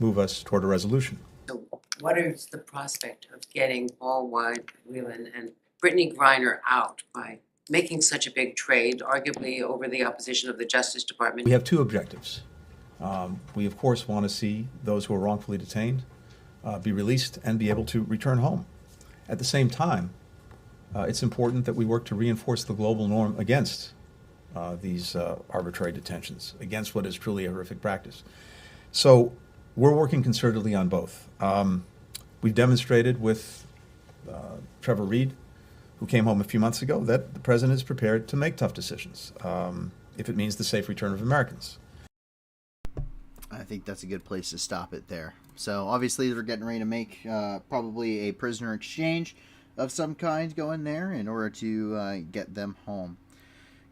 move us toward a resolution. So what is the prospect of getting Paul Whelan and Brittany Griner out by making such a big trade, arguably over the opposition of the Justice Department? We have two objectives. We, of course, want to see those who are wrongfully detained be released and be able to return home. At the same time, it's important that we work to reinforce the global norm against these arbitrary detentions, against what is truly a horrific practice. So we're working concertedly on both. We've demonstrated with Trevor Reed, who came home a few months ago, that the president is prepared to make tough decisions if it means the safe return of Americans. I think that's a good place to stop it there. So obviously they're getting ready to make probably a prisoner exchange of some kind going there in order to get them home.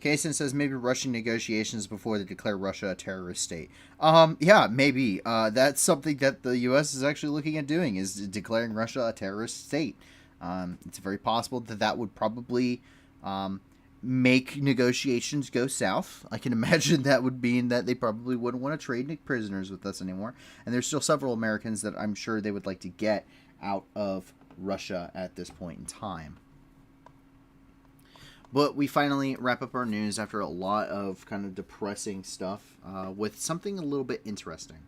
Kaysen says maybe Russian negotiations before they declare Russia a terrorist state. Yeah, maybe. That's something that the U.S. is actually looking at doing, is declaring Russia a terrorist state. It's very possible that that would probably make negotiations go south. I can imagine that would mean that they probably wouldn't want to trade prisoners with us anymore. And there's still several Americans that I'm sure they would like to get out of Russia at this point in time. But we finally wrap up our news after a lot of kind of depressing stuff with something a little bit interesting.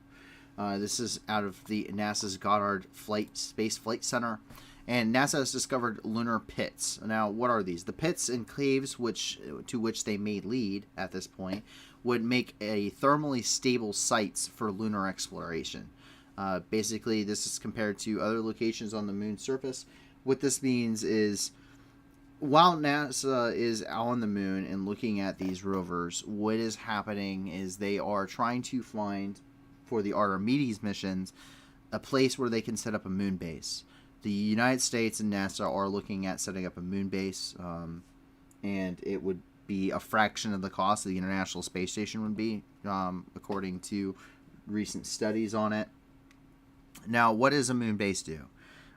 This is out of the NASA's Goddard Space Flight Center. And NASA has discovered lunar pits. Now, what are these? The pits and caves to which they may lead at this point would make a thermally stable sites for lunar exploration. Basically, this is compared to other locations on the moon's surface. What this means is, while NASA is on the moon and looking at these rovers, what is happening is they are trying to find, for the Artemis missions, a place where they can set up a moon base. The United States and NASA are looking at setting up a moon base, and it would be a fraction of the cost the International Space Station would be, according to recent studies on it. Now, what does a moon base do?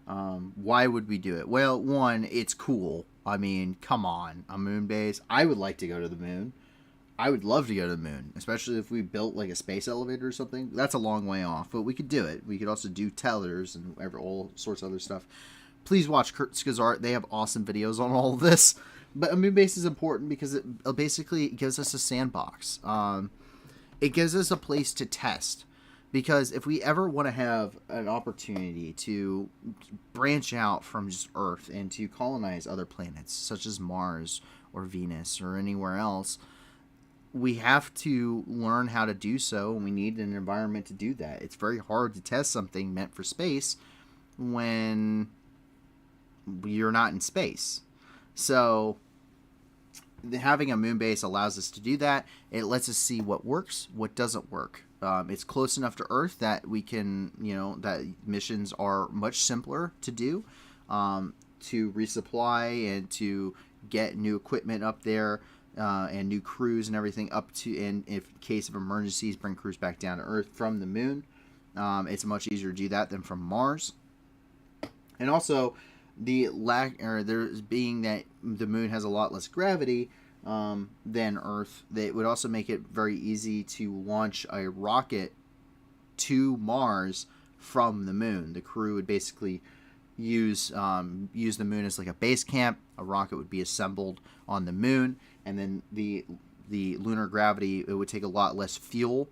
Why would we do it? Well, one, it's cool. I mean, come on, a moon base. I would like to go to the moon. I would love to go to the moon, especially if we built like a space elevator or something. That's a long way off, but we could do it. We could also do tethers and all sorts of other stuff. Please watch Kurtzka's art. They have awesome videos on all of this. But a moon base is important because it basically gives us a sandbox. It gives us a place to test. Because if we ever want to have an opportunity to branch out from just Earth and to colonize other planets, such as Mars or Venus or anywhere else, we have to learn how to do so, and we need an environment to do that. It's very hard to test something meant for space when you're not in space. So having a moon base allows us to do that. It lets us see what works, what doesn't work. It's close enough to Earth that we can, that missions are much simpler to do, to resupply and to get new equipment up there, and new crews and everything up to, and if in case of emergencies, bring crews back down to Earth from the moon. It's much easier to do that than from Mars. And also, there's being that the moon has a lot less gravity than Earth, that would also make it very easy to launch a rocket to Mars from the moon. The crew would basically use the moon as like a base camp. A rocket would be assembled on the moon, and then the lunar gravity, it would take a lot less fuel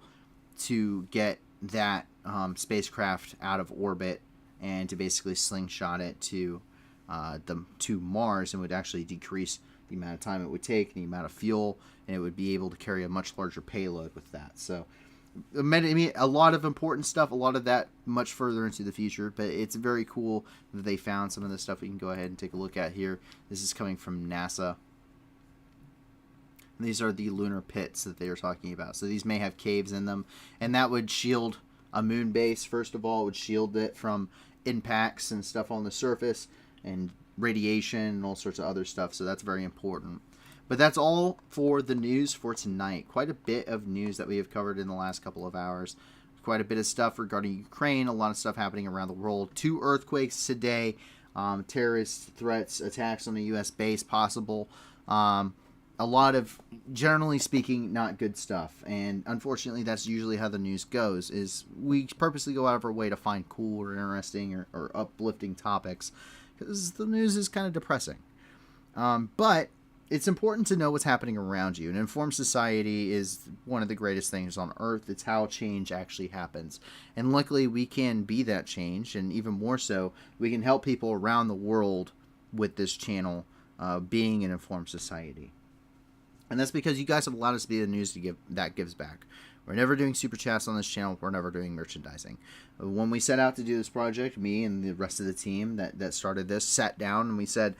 to get that spacecraft out of orbit and to basically slingshot it to Mars, and would actually decrease the amount of time it would take, the amount of fuel, and it would be able to carry a much larger payload with that. So a lot of important stuff, a lot of that much further into the future, but it's very cool that they found some of the stuff we can go ahead and take a look at here. This is coming from NASA. And these are the lunar pits that they are talking about. So these may have caves in them, and that would shield a moon base. First of all, it would shield it from impacts and stuff on the surface and radiation and all sorts of other stuff. So that's very important. But that's all for the news for tonight. Quite a bit of news that we have covered in the last couple of hours. Quite a bit of stuff regarding Ukraine. A lot of stuff happening around the world. 2 earthquakes today. Terrorist threats, attacks on a U.S. base possible. A lot of, generally speaking, not good stuff. And unfortunately, that's usually how the news goes, is we purposely go out of our way to find cool or interesting or uplifting topics, because the news is kind of depressing. But it's important to know what's happening around you. An informed society is one of the greatest things on earth. It's how change actually happens. And luckily, we can be that change. And even more so, we can help people around the world with this channel being an informed society. And that's because you guys have allowed us to be the news that gives back. We're never doing super chats on this channel. We're never doing merchandising. When we set out to do this project, me and the rest of the team that started this sat down and we said,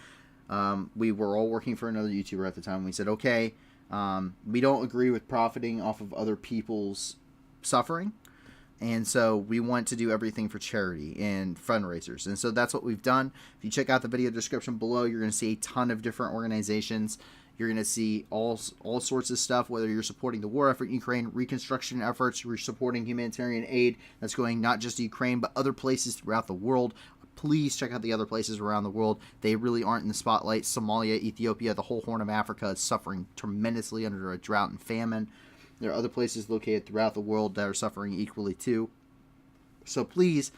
we were all working for another YouTuber at the time. We said, okay, we don't agree with profiting off of other people's suffering. And so we want to do everything for charity and fundraisers. And so that's what we've done. If you check out the video description below, you're going to see a ton of different organizations You're going to see all sorts of stuff, whether you're supporting the war effort in Ukraine, reconstruction efforts, you're supporting humanitarian aid that's going not just to Ukraine, but other places throughout the world. Please check out the other places around the world. They really aren't in the spotlight. Somalia, Ethiopia, the whole Horn of Africa is suffering tremendously under a drought and famine. There are other places located throughout the world that are suffering equally too. So please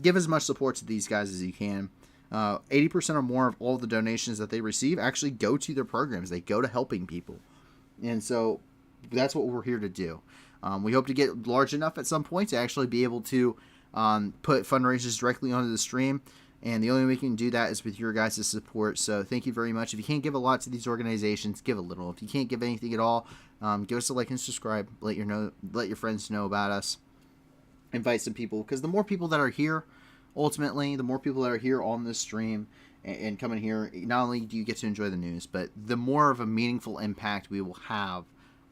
give as much support to these guys as you can. 80% or more of all the donations that they receive actually go to their programs. They go to helping people. And so that's what we're here to do. We hope to get large enough at some point to actually be able to put fundraisers directly onto the stream. And the only way we can do that is with your guys' support. So thank you very much. If you can't give a lot to these organizations, give a little. If you can't give anything at all, give us a like and subscribe. Let your friends know about us. Invite some people, because the more people that are here, ultimately, the more people that are here on this stream and coming here, not only do you get to enjoy the news, but the more of a meaningful impact we will have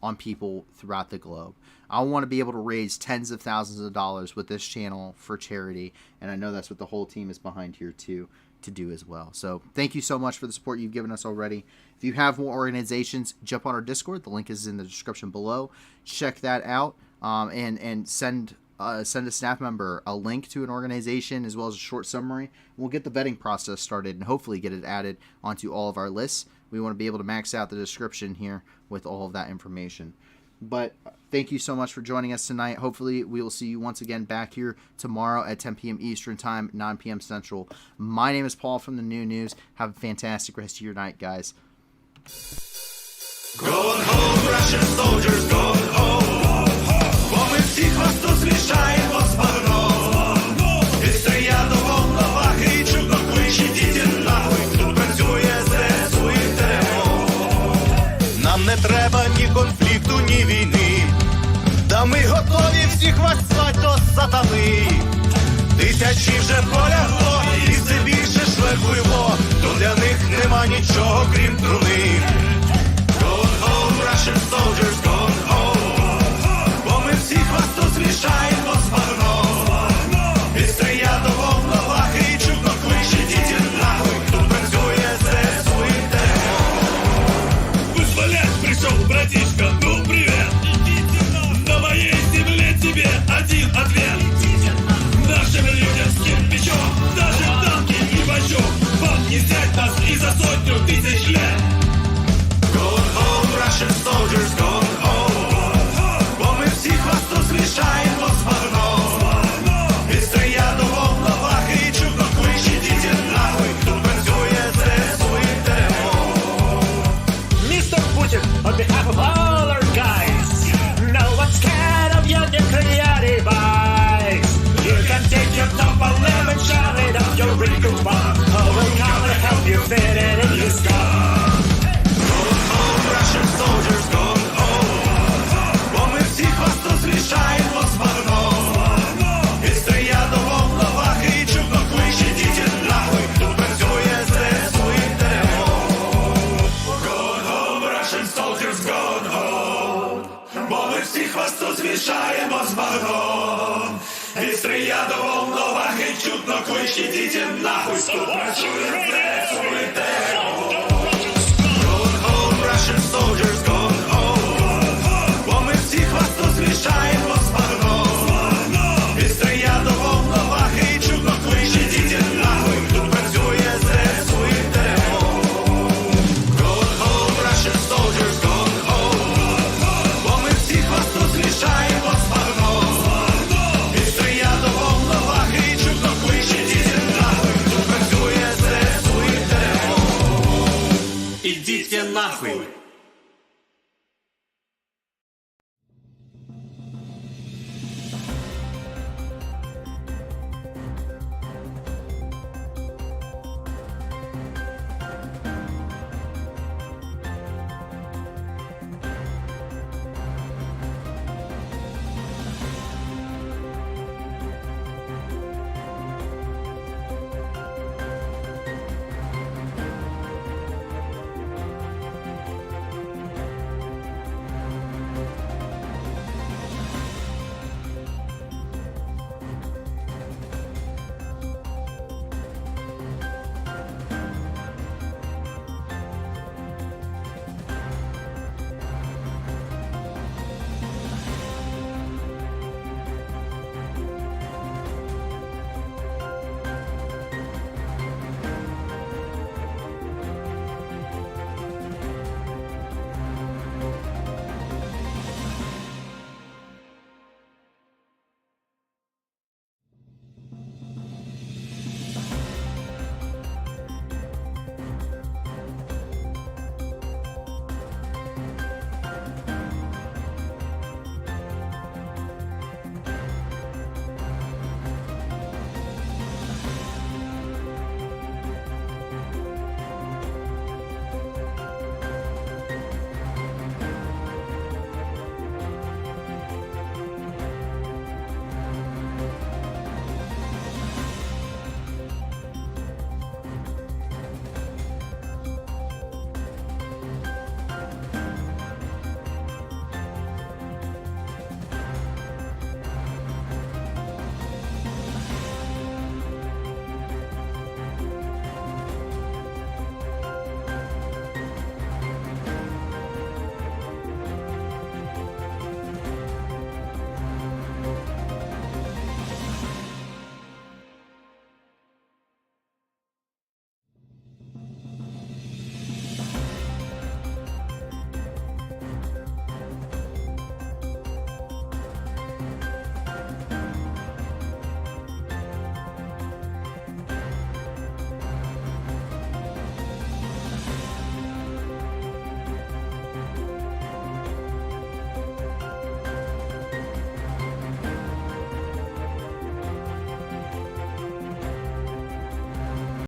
on people throughout the globe. I want to be able to raise tens of thousands of dollars with this channel for charity, and I know that's what the whole team is behind here to do as well. So thank you so much for the support you've given us already. If you have more organizations, jump on our Discord. The link is in the description below. Check that out, and send a staff member a link to an organization as well as a short summary. We'll get the vetting process started and hopefully get it added onto all of our lists. We want to be able to max out the description here with all of that information. But thank you so much for joining us tonight. Hopefully we will see you once again back here tomorrow at 10 p.m. Eastern Time, 9 p.m. Central. My name is Paul from the New News. Have a fantastic rest of your night, guys. Going home, Russian soldiers, going home. Бо ми всіх вас тут змішаємо з багном. І стояти в новах і чудно кличе діти нахуй. Тут працює ЗСУ і ТРО. Нам не треба ні конфлікту, ні війни. Та ми готові всіх вас звать до сатани. Тисячі вже полягло, і все більше шверхуйло. То для них нема нічого, крім труни. Going home, Russian soldiers, going home. Бо ми всіх вас тут змішаємо з багном. І стоять в головах і чудно кличе діти нахуй. Тут працює ЗСУ і ТРО. Вызволять пришел, братишка, ну привет. На моей земле тебе один ответ. Нашим людям плечом, даже танки не возьмем. Вам не взять нас и за 100 000 лет. Going home, Russian soldiers, going home. Бо ми всіх вас тут змішаємо з багном. І стоять в головах і чудно кличе діти нахуй. Тут працює ЗСУ і ТРО. Mr. Putin, on behalf of all our guys, no one's scared of your nuclear device. You can take your top 11, shove it up your wrinkled bomb. Oh, we'll come and help you fit it in your skull. Russian soldiers going home. Бо ми всіх вас тут змішаємо з багном. І стоять в головах і чудно кличе діти нахуй. Тут працює ЗСУ і ТРО. Going home, Russian soldiers going home. Бо ми всіх вас тут змішаємо з багном. І стоять в головах і чудно кличе діти нахуй. Тут працює ЗСУ і ТРО. Russian soldiers going home. Бо ми всіх вас тут змішаємо з багном. І стоять в головах і чудно кличе діти нахуй. Тут працює ЗСУ і ТРО. Going home, Russian soldiers going home. Бо ми всіх вас тут змішаємо з багном. І стоять в головах і чудно кличе діти нахуй. Тут працює ЗСУ і ТРО. Ідіть нахуй.